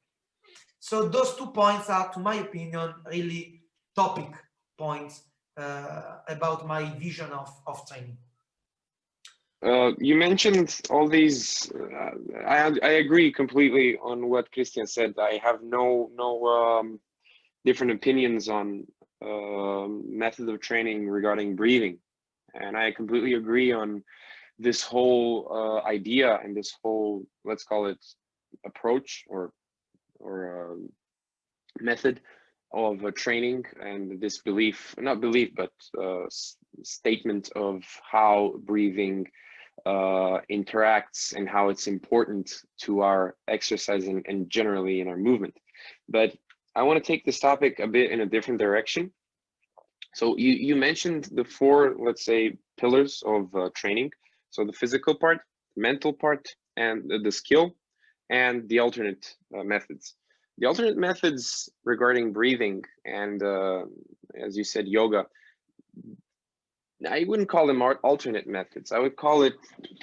So those 2 points are, to my opinion, really topic points about my vision of training. You mentioned all these. I agree completely on what Christian said. I have no different opinions on methods of training regarding breathing, and I completely agree on this whole idea and this whole, let's call it, approach or method of training, and this belief, not belief, but statement of how breathing interacts and how it's important to our exercise and generally in our movement. But I want to take this topic a bit in a different direction. So you mentioned the 4, let's say, pillars of training. So the physical part, mental part, and the skill, and the alternate methods. The alternate methods regarding breathing and, as you said, yoga, I wouldn't call them alternate methods. I would call it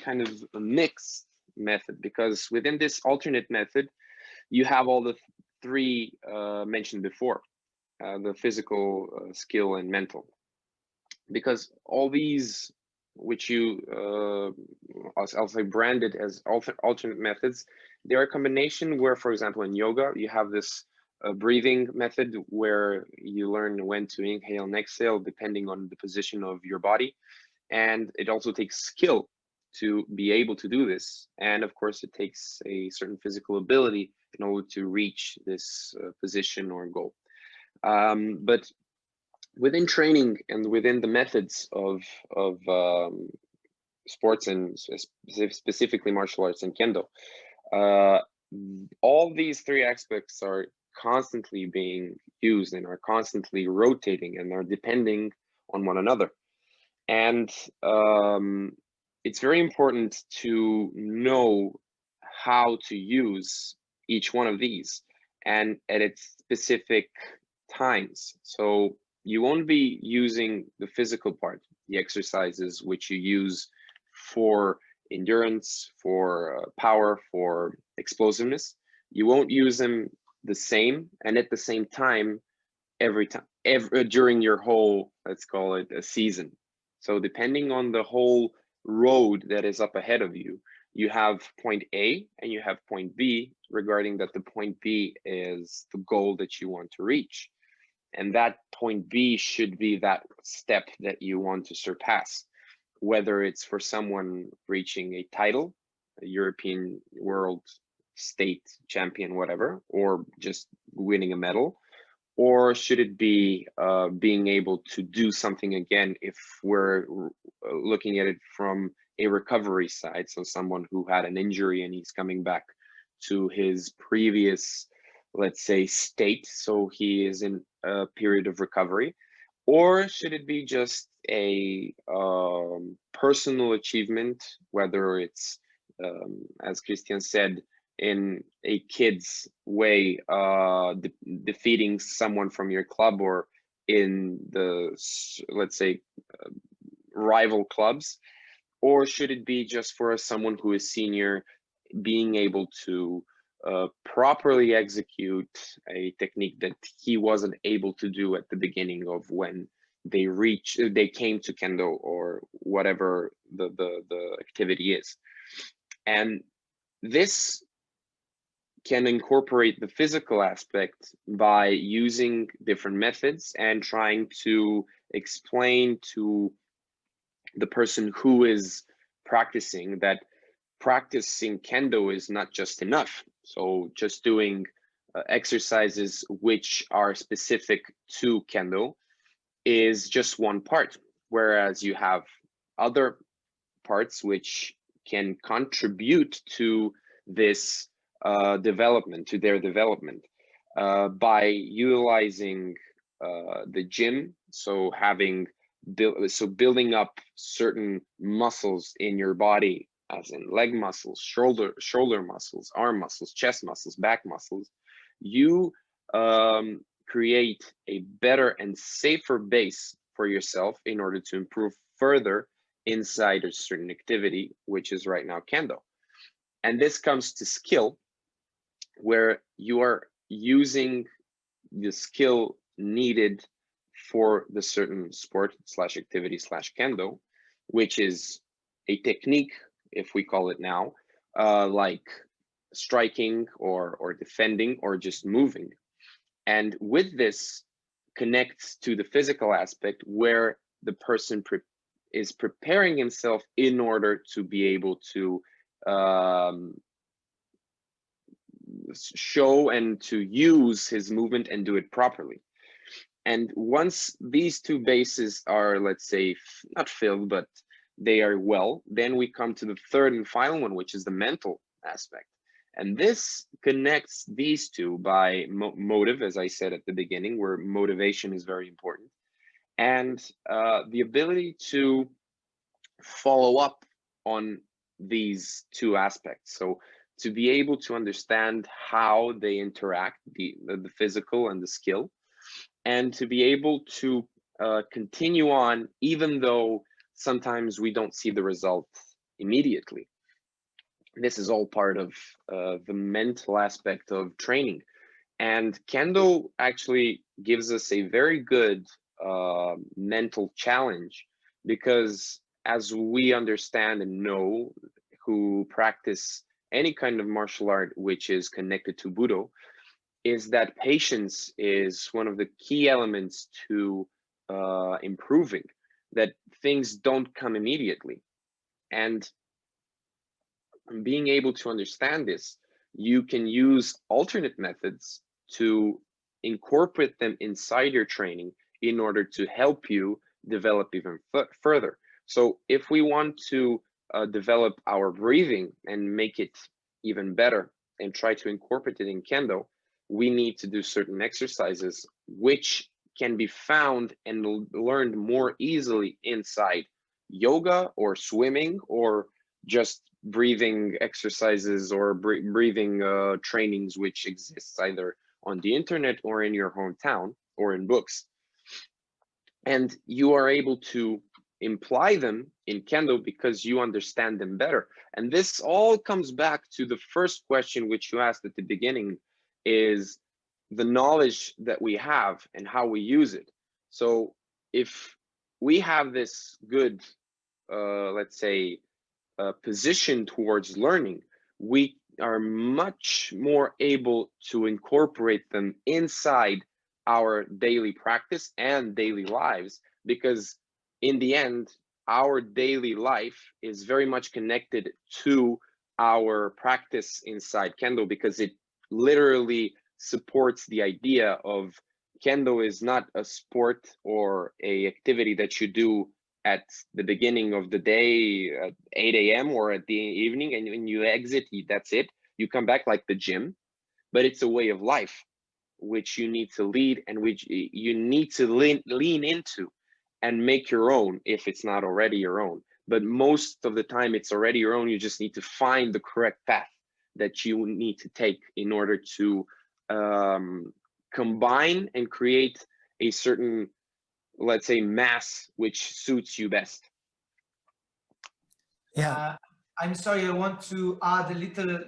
kind of a mixed method, because within this alternate method, you have all the 3 mentioned before, the physical, skill, and mental. Because all these, which you, I'll say, branded as alternate methods, they're a combination where, for example, in yoga, you have this breathing method where you learn when to inhale and exhale depending on the position of your body. And it also takes skill to be able to do this. And of course, it takes a certain physical ability in order to reach this position or goal. But within training and within the methods of sports, and specifically martial arts and Kendo, all these 3 aspects are constantly being used and are constantly rotating and are depending on one another. And it's very important to know how to use each one of these and at its specific times. So you won't be using the physical part, the exercises which you use for endurance, for power, for explosiveness. You won't use them the same and at the same time every time, during your whole, let's call it, a season. So depending on the whole road that is up ahead of you, you have point A and you have point B, regarding that the point B is the goal that you want to reach. And that point B should be that step that you want to surpass, whether it's for someone reaching a title, a European, world, state champion, whatever, or just winning a medal, or should it be being able to do something again if we're looking at it from a recovery side, so someone who had an injury and he's coming back to his previous, let's say, state, so he is in a period of recovery? Or should it be just a personal achievement, whether it's, as Christian said, in a kid's way, defeating someone from your club, or in the, let's say, rival clubs? Or should it be just for someone who is senior, being able to properly execute a technique that he wasn't able to do at the beginning of when they came to Kendo, or whatever the activity is? And this can incorporate the physical aspect by using different methods and trying to explain to the person who is practicing that practicing Kendo is not just enough. So just doing exercises which are specific to Kendo is just one part, whereas you have other parts which can contribute to this development, to their development, by utilizing the gym. So building up certain muscles in your body as in leg muscles, shoulder muscles, arm muscles, chest muscles, back muscles, you create a better and safer base for yourself in order to improve further inside a certain activity, which is right now Kendo. And this comes to skill, where you are using the skill needed for the certain sport slash activity slash Kendo, which is a technique, if we call it now, like striking or defending or just moving. And with this connects to the physical aspect, where the person is preparing himself in order to be able to show and to use his movement and do it properly. And once these two bases are, let's say, not filled, but they are well, then we come to the third and final one, which is the mental aspect. And this connects these two by motive, as I said at the beginning, where motivation is very important, and the ability to follow up on these two aspects. So to be able to understand how they interact, the physical and the skill, and to be able to continue on, even though sometimes we don't see the result immediately. This is all part of the mental aspect of training. And Kendo actually gives us a very good mental challenge, because as we understand and know, who practice any kind of martial art which is connected to budo, is that patience is one of the key elements to improving, that things don't come immediately. And being able to understand this, you can use alternate methods to incorporate them inside your training in order to help you develop even further. So if we want to develop our breathing and make it even better and try to incorporate it in Kendo, we need to do certain exercises which can be found and learned more easily inside yoga or swimming, or just breathing exercises or breathing trainings which exists either on the internet or in your hometown or in books. And you are able to imply them in Kendo because you understand them better. And this all comes back to the first question which you asked at the beginning, is the knowledge that we have and how we use it. So if we have this good, let's say, position towards learning, we are much more able to incorporate them inside our daily practice and daily lives, because in the end, our daily life is very much connected to our practice inside Kendo, because it literally supports the idea of Kendo is not a sport or a activity that you do at the beginning of the day at 8 a.m. or at the evening, and when you exit, that's it. You come back like the gym, but it's a way of life which you need to lead and which you need to lean into and make your own if it's not already your own. But most of the time it's already your own. You just need to find the correct path that you need to take in order to combine and create a certain, let's say, mass which suits you best. Yeah, I'm sorry, I want to add a little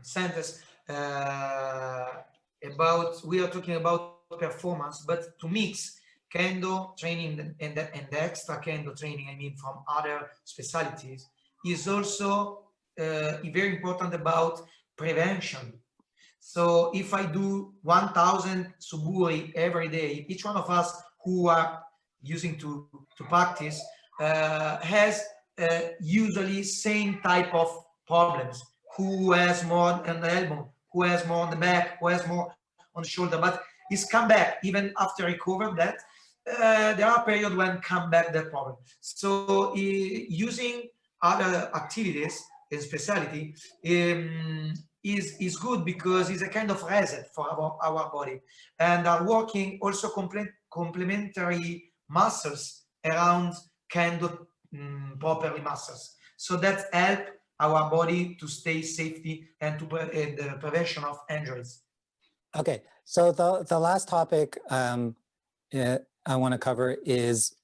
sentence about, we are talking about performance, but to mix Kendo training and the extra Kendo training, I mean, from other specialties, is also very important about prevention. So if I do 1,000 suburi every day, each one of us who are using to practice has usually same type of problems. Who has more on the elbow, who has more on the back, who has more on the shoulder, but it's come back even after recovered that. There are periods when come back that problem. So using other activities in specialty is good, because it's a kind of reset for our body, and are working also complementary muscles around Kendo properly muscles. So that help our body to stay safety and to the prevention of injuries. Okay, so the last topic I want to cover is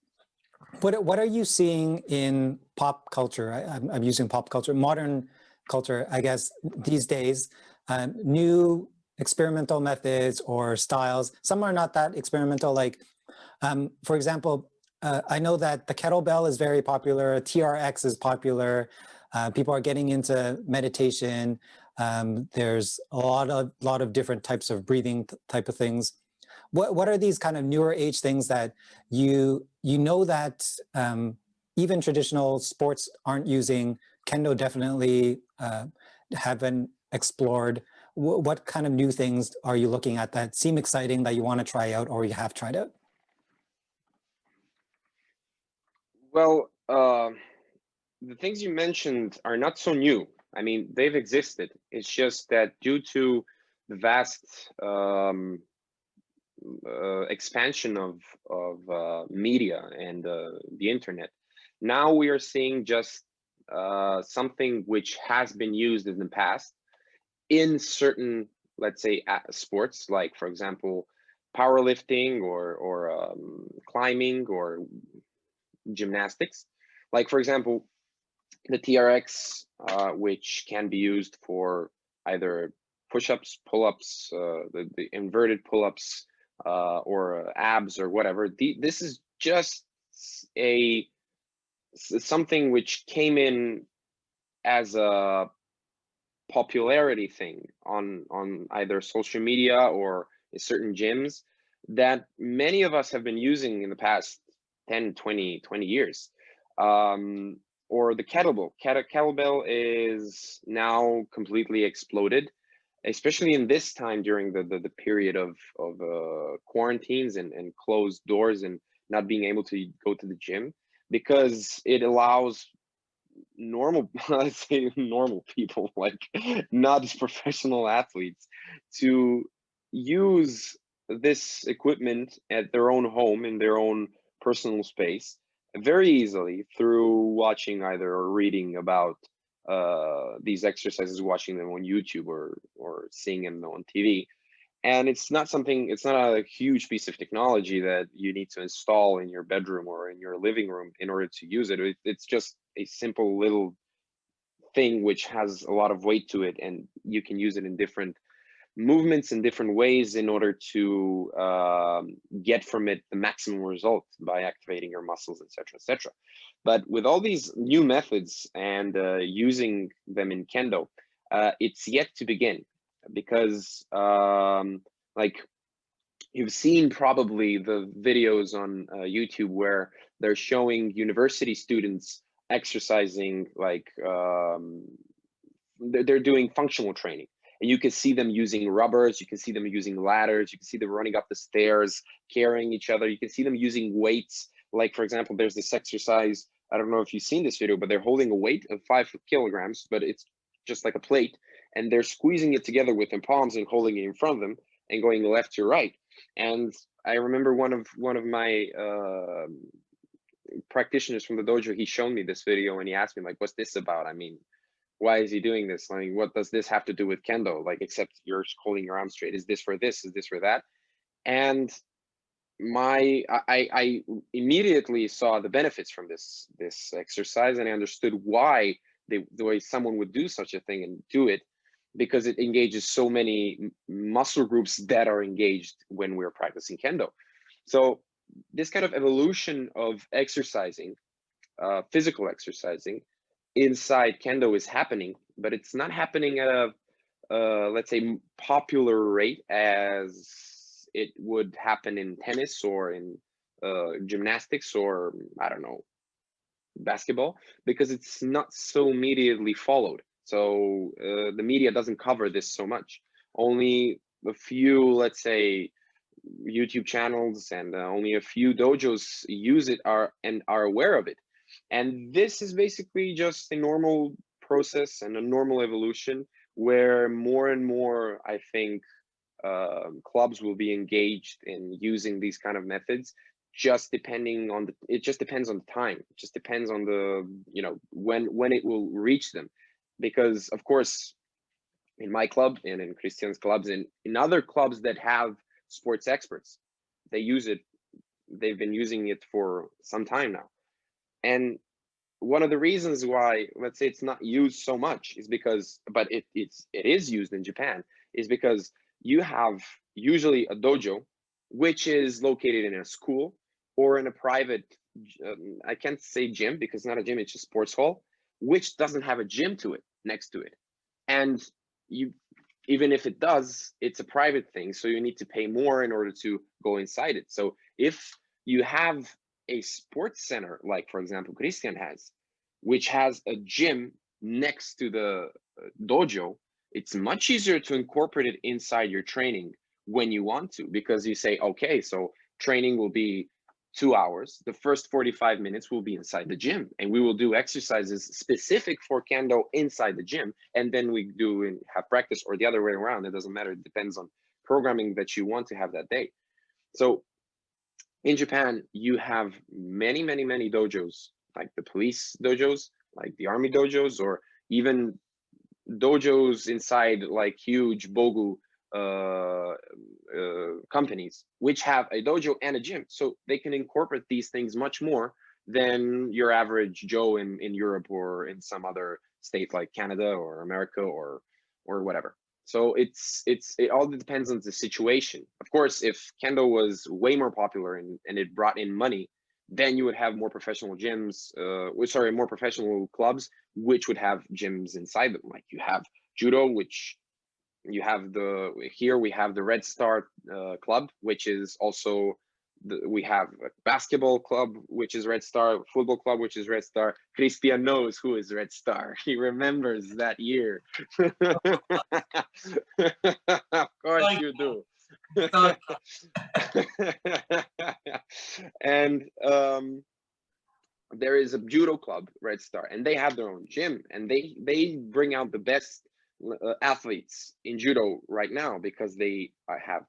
what are you seeing in pop culture? I'm using pop culture, modern culture, I guess, these days. New experimental methods or styles. Some are not that experimental. Like, for example, I know that the kettlebell is very popular. TRX is popular. People are getting into meditation. There's a lot of different types of breathing type of things. What are these kind of newer age things that you know that even traditional sports aren't using? Kendo definitely haven't explored. What kind of new things are you looking at that seem exciting that you want to try out or you have tried out? Well, the things you mentioned are not so new. I mean, they've existed. It's just that due to the vast expansion of media and the internet, now we are seeing just something which has been used in the past in certain, let's say, sports, like for example, powerlifting or climbing or gymnastics. Like for example, the TRX, which can be used for either push-ups, pull-ups, the inverted pull-ups, or abs or whatever. This is just something which came in as a popularity thing on either social media or in certain gyms that many of us have been using in the past 10, 20 years. Or the kettlebell. Kettlebell is now completely exploded, especially in this time during the period of quarantines and closed doors and not being able to go to the gym, because it allows normal, let's say normal people, like not professional athletes, to use this equipment at their own home in their own personal space very easily through watching either or reading about these exercises, watching them on YouTube or seeing them on TV. And it's not a huge piece of technology that you need to install in your bedroom or in your living room in order to use it. It's just a simple little thing which has a lot of weight to it, and you can use it in different movements in different ways in order to get from it the maximum result by activating your muscles, etc., etc. But with all these new methods and using them in Kendo, it's yet to begin, because like you've seen probably the videos on YouTube where they're showing university students exercising, like they're doing functional training, and you can see them using rubbers, you can see them using ladders, you can see them running up the stairs, carrying each other, you can see them using weights. Like for example, there's this exercise, I don't know if you've seen this video, but they're holding a weight of 5 kilograms, but it's just like a plate, and they're squeezing it together with their palms and holding it in front of them and going left to right. And I remember one of my practitioners from the dojo, he showed me this video and he asked me, like, what's this about? I mean, why is he doing this? I mean, what does this have to do with Kendo? Like, except you're holding your arm straight. Is this for this? Is this for that? And I immediately saw the benefits from this exercise, and I understood why the way someone would do such a thing and do it, because it engages so many muscle groups that are engaged when we're practicing Kendo. So this kind of evolution of exercising, physical exercising inside Kendo is happening, but it's not happening at a let's say popular rate as it would happen in tennis or in gymnastics or I don't know, basketball, because it's not so immediately followed. So the media doesn't cover this so much. Only a few, let's say, YouTube channels and only a few dojos use it and are aware of it. And this is basically just a normal process and a normal evolution where more and more, I think, clubs will be engaged in using these kind of methods. Just depending on it just depends on the time. It just depends on the, you know, when it will reach them. because of course, in my club and in Christian's clubs and in other clubs that have sports experts, they use it. They've been using it for some time now. And one of the reasons why, let's say, it's not used so much is because, but it is used in Japan, is because you have usually a dojo, which is located in a school or in a private, I can't say gym because it's not a gym, it's a sports hall, which doesn't have a gym to it, next to it. And you, even if it does, it's a private thing, so you need to pay more in order to go inside it. So if you have a sports center, like for example Christian has, which has a gym next to the dojo, it's much easier to incorporate it inside your training when you want to, because you say, okay, so training will be 2 hours. The first 45 minutes will be inside the gym, and we will do exercises specific for Kendo inside the gym, and then we do and have practice, or the other way around. It doesn't matter. It depends on programming that you want to have that day. So in Japan, you have many dojos, like the police dojos, like the army dojos, or even dojos inside like huge bogu companies, which have a dojo and a gym. So they can incorporate these things much more than your average Joe in Europe or in some other state like Canada or America or whatever. So it all depends on the situation. Of course, if Kendo was way more popular and it brought in money, then you would have more professional gyms, more professional clubs, which would have gyms inside them. Like you have judo, which you have here we have the Red Star club, which is also we have a basketball club, which is Red Star, football club, which is Red Star. Christian knows who is Red Star. He remembers that year. Of course you do. And there is a judo club, Red Star, and they have their own gym, and they bring out the best athletes in judo right now, because they have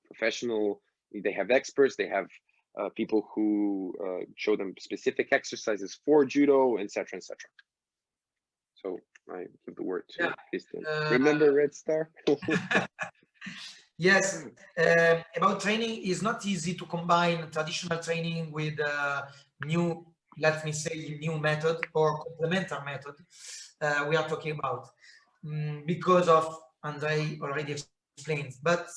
they have experts, they have people who show them specific exercises for judo, etc., etc. So I give the word to Christian. Remember Red Star? Yes, about training, is not easy to combine traditional training with new, let me say, new method or complementary method we are talking about, because of Andrei already explained. But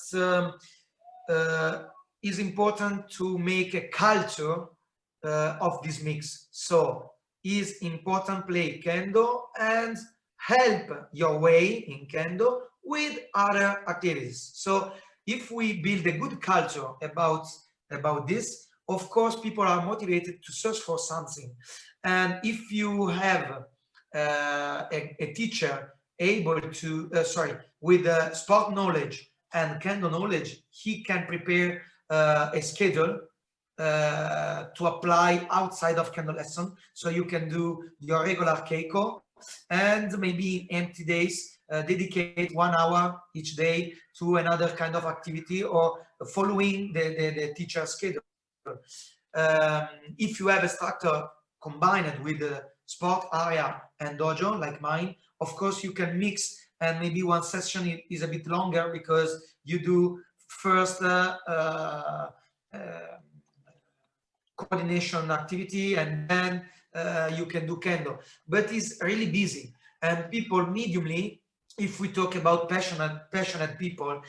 it's important to make a culture of this mix. So it's important play Kendo and help your way in Kendo with other activities. So if we build a good culture about this, of course people are motivated to search for something. And if you have a teacher able to with sport knowledge and Kendo knowledge, he can prepare a schedule to apply outside of Kendo lesson, so you can do your regular Keiko and maybe empty days dedicate 1 hour each day to another kind of activity or following the teacher's schedule. If you have a structure combined with the sport area and dojo like mine, of course you can mix, and maybe one session is a bit longer because you do first coordination activity, and then you can do Kendo. But it's really busy, and people mediumly, if we talk about passionate people,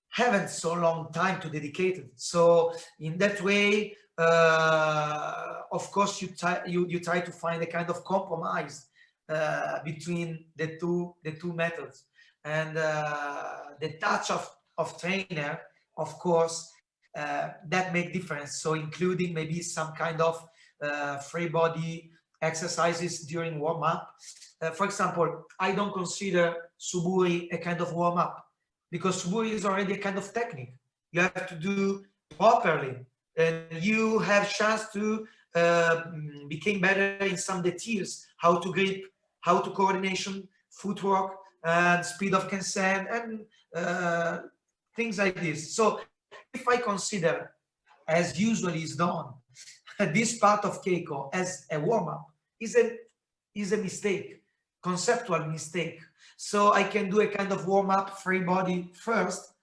haven't so long time to dedicate it. So in that way, of course, you try to find a kind of compromise between the two methods, and the touch of trainer, of course, that make difference. So including maybe some kind of free body exercises during warm-up. For example, I don't consider Suburi a kind of warm-up, because Suburi is already a kind of technique. You have to do properly, and you have chance to become better in some details, how to grip, how to coordination, footwork, and speed of consent, and things like this. So if I consider, as usually is done, this part of Keiko as a warm-up is a mistake, conceptual mistake. So I can do a kind of warm-up free body first,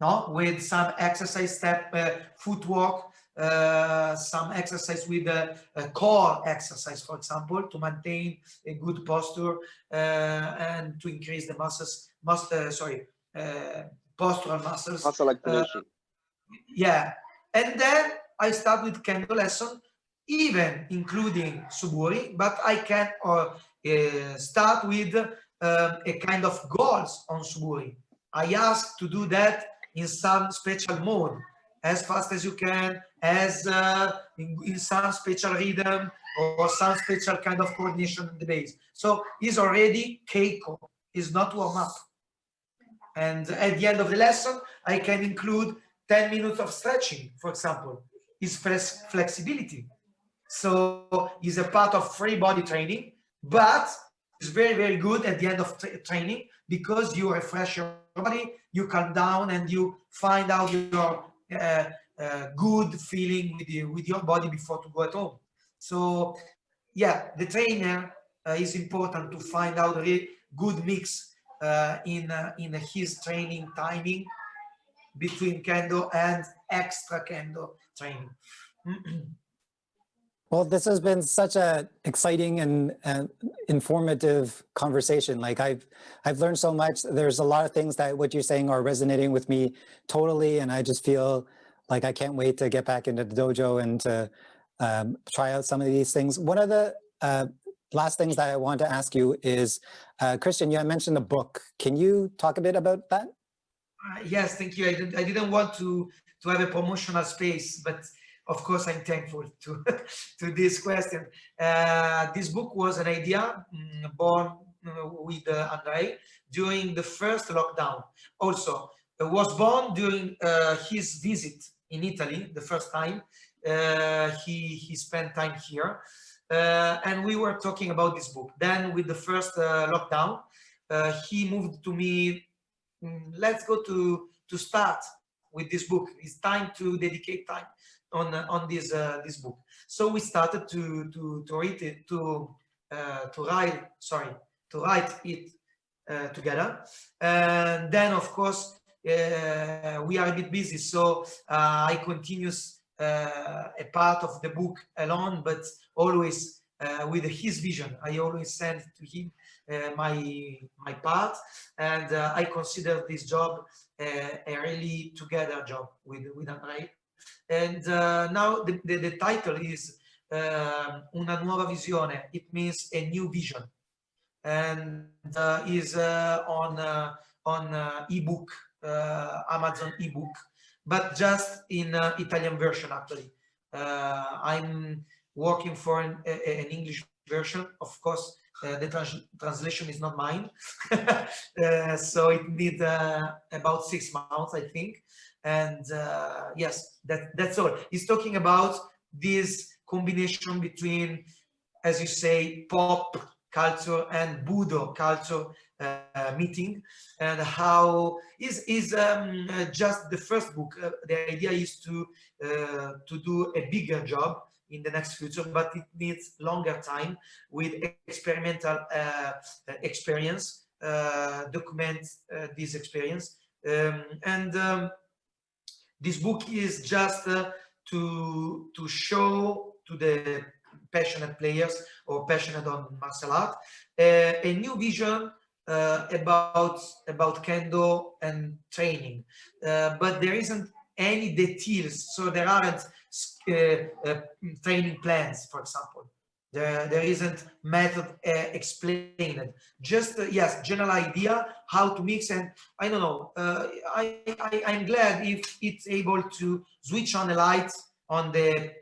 no, with some exercise step, footwork, some exercise with a core exercise, for example, to maintain a good posture and to increase the postural muscles. Muscle activation. Yeah, and then I start with Kendo lesson, even including Suburi, but I can start with a kind of goals on Suburi. I ask to do that in some special mode, as fast as you can, as in some special rhythm or some special kind of coordination in the base. So it's already Keiko, it's not warm up. And at the end of the lesson, I can include 10 minutes of stretching, for example. It's flexibility. So it's a part of free body training, but it's very, very good at the end of training because you refresh your body, you calm down, and you find out your good feeling with your body before to go at home. So yeah, the trainer is important to find out a really good mix in his training timing between Kendo and extra Kendo training. Well, this has been such a exciting and informative conversation. Like I've learned so much. There's a lot of things that what you're saying are resonating with me totally, and I just feel like I can't wait to get back into the dojo and to try out some of these things. One of the last things that I want to ask you is, Christian, you had mentioned a book. Can you talk a bit about that? Yes, thank you. I didn't want to have a promotional space, but of course, I'm thankful to this question. This book was an idea born with Andrei during the first lockdown. Also, it was born during his visit in Italy the first time. He spent time here, and we were talking about this book. Then, with the first lockdown, he moved to me. Let's go to start with this book. It's time to dedicate time on this book. So we started to read it, to write it together. And then of course we are a bit busy, so I continue a part of the book alone, but always with his vision. I always send to him my part, and I consider this job a really together job with Andrei. And now the title is Una nuova visione. It means a new vision, and is on ebook, Amazon ebook, but just in Italian version actually. I'm working for an English version, of course. The translation is not mine, so it needs about 6 months, I think. And yes, that's all. He's talking about this combination between, as you say, pop culture and budo culture meeting, and how is just the first book. The idea is to do a bigger job in the next future, but it needs longer time with experimental experience, document this experience. This book is just to show to the passionate players or passionate on martial art a new vision about Kendo and training, but there isn't any details, so there aren't training plans, for example. There isn't method explained. Just yes, general idea how to mix, and I don't know. I'm glad if it's able to switch on the lights on the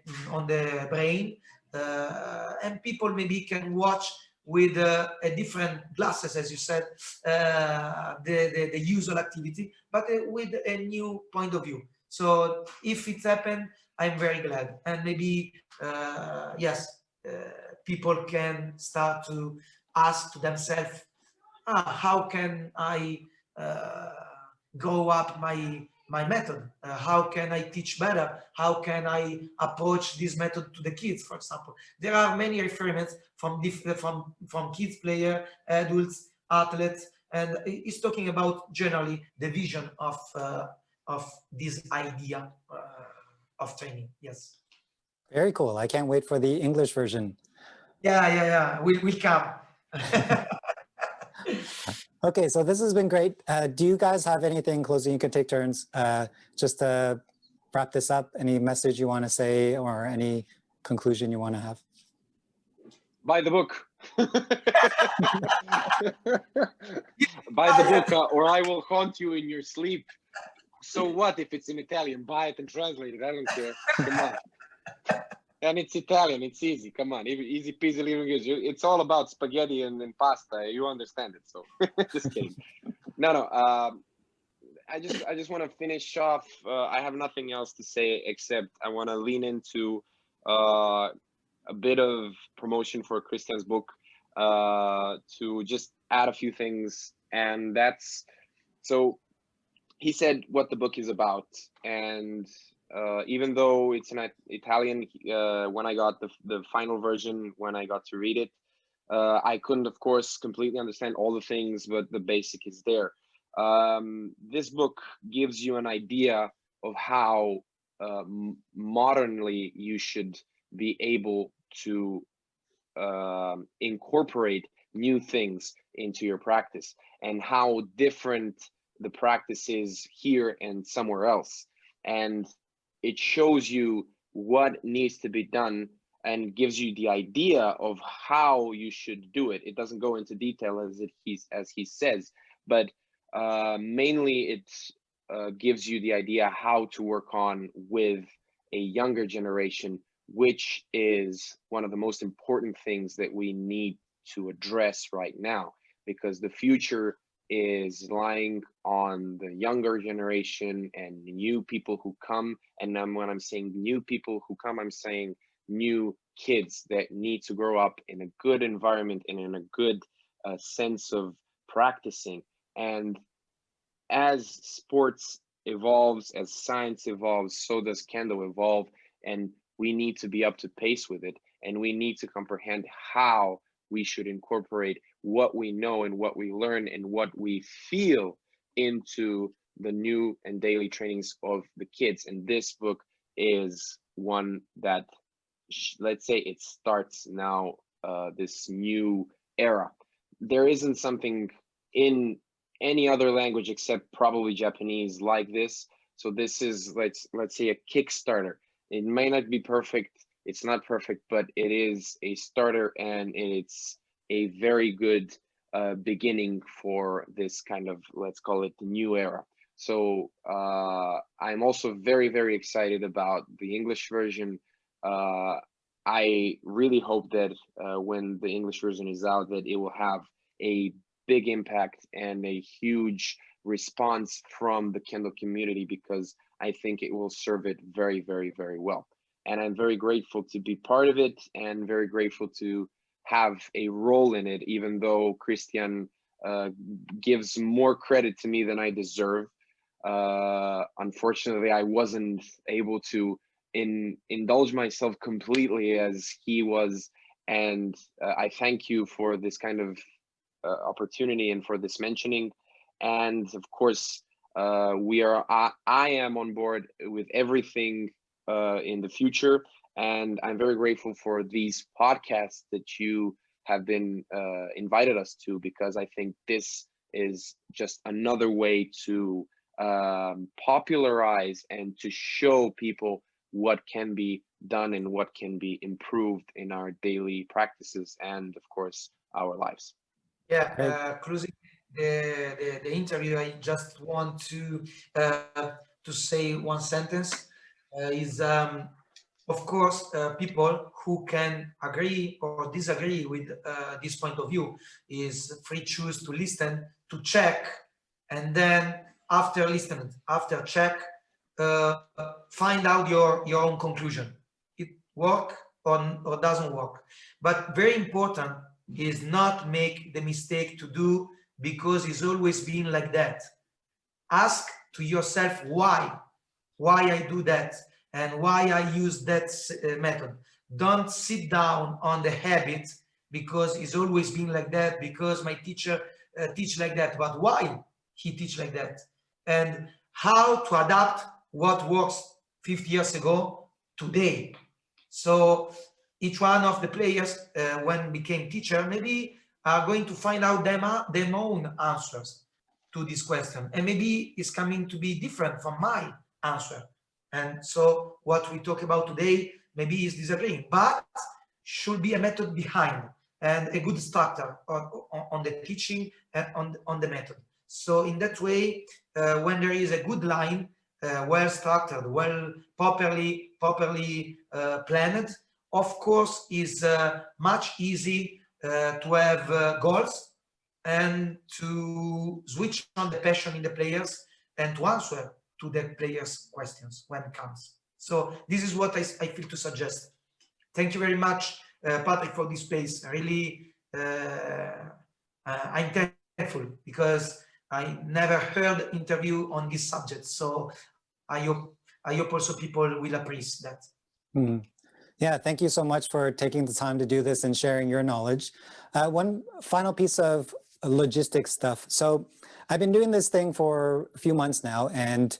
brain, and people maybe can watch with a different glasses, as you said, the usual activity, but with a new point of view. So if it's happened, I'm very glad, and maybe yes. People can start to ask to themselves, how can I grow up my method? How can I teach better? How can I approach this method to the kids, for example? There are many references from kids player, adults, athletes, And he's talking about generally the vision of this idea of training. Yes. Very cool. I can't wait for the English version. Yeah. We'll come. Okay, so this has been great. Do you guys have anything closing? You can take turns. Just to wrap this up, any message you want to say or any conclusion you want to have? Buy the book. Buy the book, or I will haunt you in your sleep. So what if it's in Italian? Buy it and translate it. I don't care. Come on. And it's Italian. It's easy. Come on. Easy peasy living. It's all about spaghetti and pasta. You understand it. So just kidding. No. I just want to finish off. I have nothing else to say except I want to lean into a bit of promotion for Christian's book, to just add a few things. And that's, so he said what the book is about. And even though it's in Italian, when I got the final version, when I got to read it, I couldn't, of course, completely understand all the things, but the basic is there. This book gives you an idea of how modernly you should be able to incorporate new things into your practice, and how different the practice is here and somewhere else. And it shows you what needs to be done and gives you the idea of how you should do it. It doesn't go into detail as he says, but mainly it gives you the idea how to work on with a younger generation, which is one of the most important things that we need to address right now, because the future is lying on the younger generation and new people who come. And then when I'm saying new people who come, I'm saying new kids that need to grow up in a good environment and in a good sense of practicing. And as sports evolves, as science evolves, so does Kendo evolve, and we need to be up to pace with it, and we need to comprehend how we should incorporate what we know and what we learn and what we feel into the new and daily trainings of the kids. And this book is one that, let's say, it starts now this new era. There isn't something in any other language except probably Japanese like this. So this is, let's say, a Kickstarter. It may not be perfect, it's not perfect, but it is a starter, and it's a very good beginning for this kind of, let's call it, the new era. So I'm also very, very excited about the English version. I really hope that when the English version is out, that it will have a big impact and a huge response from the Kendo community, because I think it will serve it very, very, very well. And I'm very grateful to be part of it, and very grateful to have a role in it, even though Christian gives more credit to me than I deserve. Unfortunately, I wasn't able to indulge myself completely as he was. And I thank you for this kind of opportunity and for this mentioning. And of course, I am on board with everything in the future, and I'm very grateful for these podcasts that you have been invited us to, because I think this is just another way to popularize and to show people what can be done and what can be improved in our daily practices and, of course, our lives. Yeah, closing the interview, I just want to say one sentence. Is of course, people who can agree or disagree with this point of view is free choose to listen, to check, and then after listening, after check, find out your own conclusion. It work or doesn't work. But very important is not make the mistake to do because it's always been like that. Ask to yourself why I do that and why I use that method. Don't sit down on the habit because it's always been like that, because my teacher teach like that, but why he teach like that, and how to adapt what works 50 years ago today. So each one of the players, when became teacher, maybe are going to find out their own answers to this question, and maybe it's coming to be different from my answer. And so what we talk about today maybe is disagreeing, but should be a method behind and a good starter on the teaching and on the method. So in that way, when there is a good line, well structured, well properly planned, of course is much easy to have goals and to switch on the passion in the players and to answer to the players' questions when it comes. So this is what I feel to suggest. Thank you very much, Patrick, for this space. Really, I'm thankful because I never heard interview on this subject. So I hope also people will appreciate that. Mm. Yeah, thank you so much for taking the time to do this and sharing your knowledge. One final piece of logistics stuff. So I've been doing this thing for a few months now, and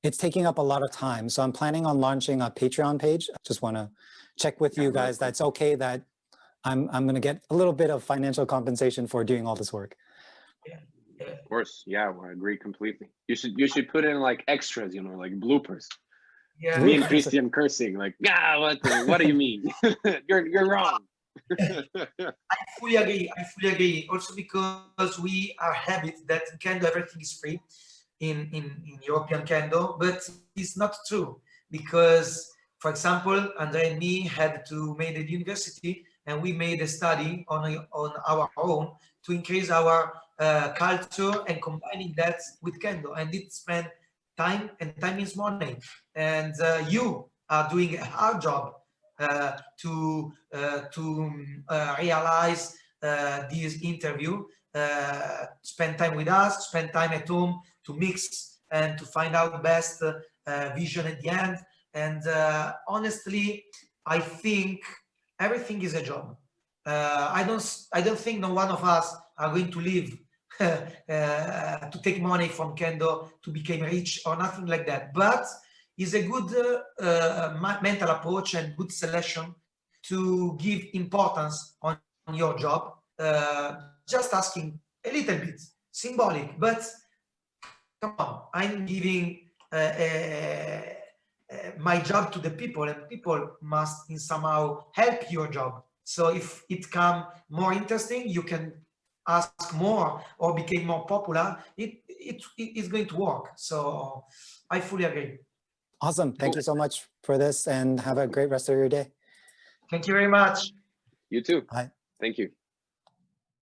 it's taking up a lot of time. So I'm planning on launching a Patreon page. I just want to check with you guys that's okay that I'm going to get a little bit of financial compensation for doing all this work. Of course, yeah, I agree completely. You should put in like extras, you know, like bloopers. Yeah. Me and Christian cursing, like, what do you mean? you're wrong. I fully agree. Also because we are habit that in Kendo everything is free in European Kendo, but it's not true because, for example, Andrea and me had to make the university, and we made a study on our own to increase our culture and combining that with Kendo, and it spent time, and time is money, and you are doing a hard job to realize this interview, spend time with us, spend time at home to mix and to find out the best vision at the end. And honestly, I think everything is a job. I don't think no one of us are going to live to take money from Kendo to become rich or nothing like that. But it's a good mental approach and good selection to give importance on your job. Just asking a little bit symbolic, but come on, I'm giving my job to the people, and people must in somehow help your job. So if it come more interesting, you can ask more or become more popular, it is going to work. So I fully agree. Awesome. Thank you so much for this, and have a great rest of your day. Thank you very much. You too. Bye. Thank you.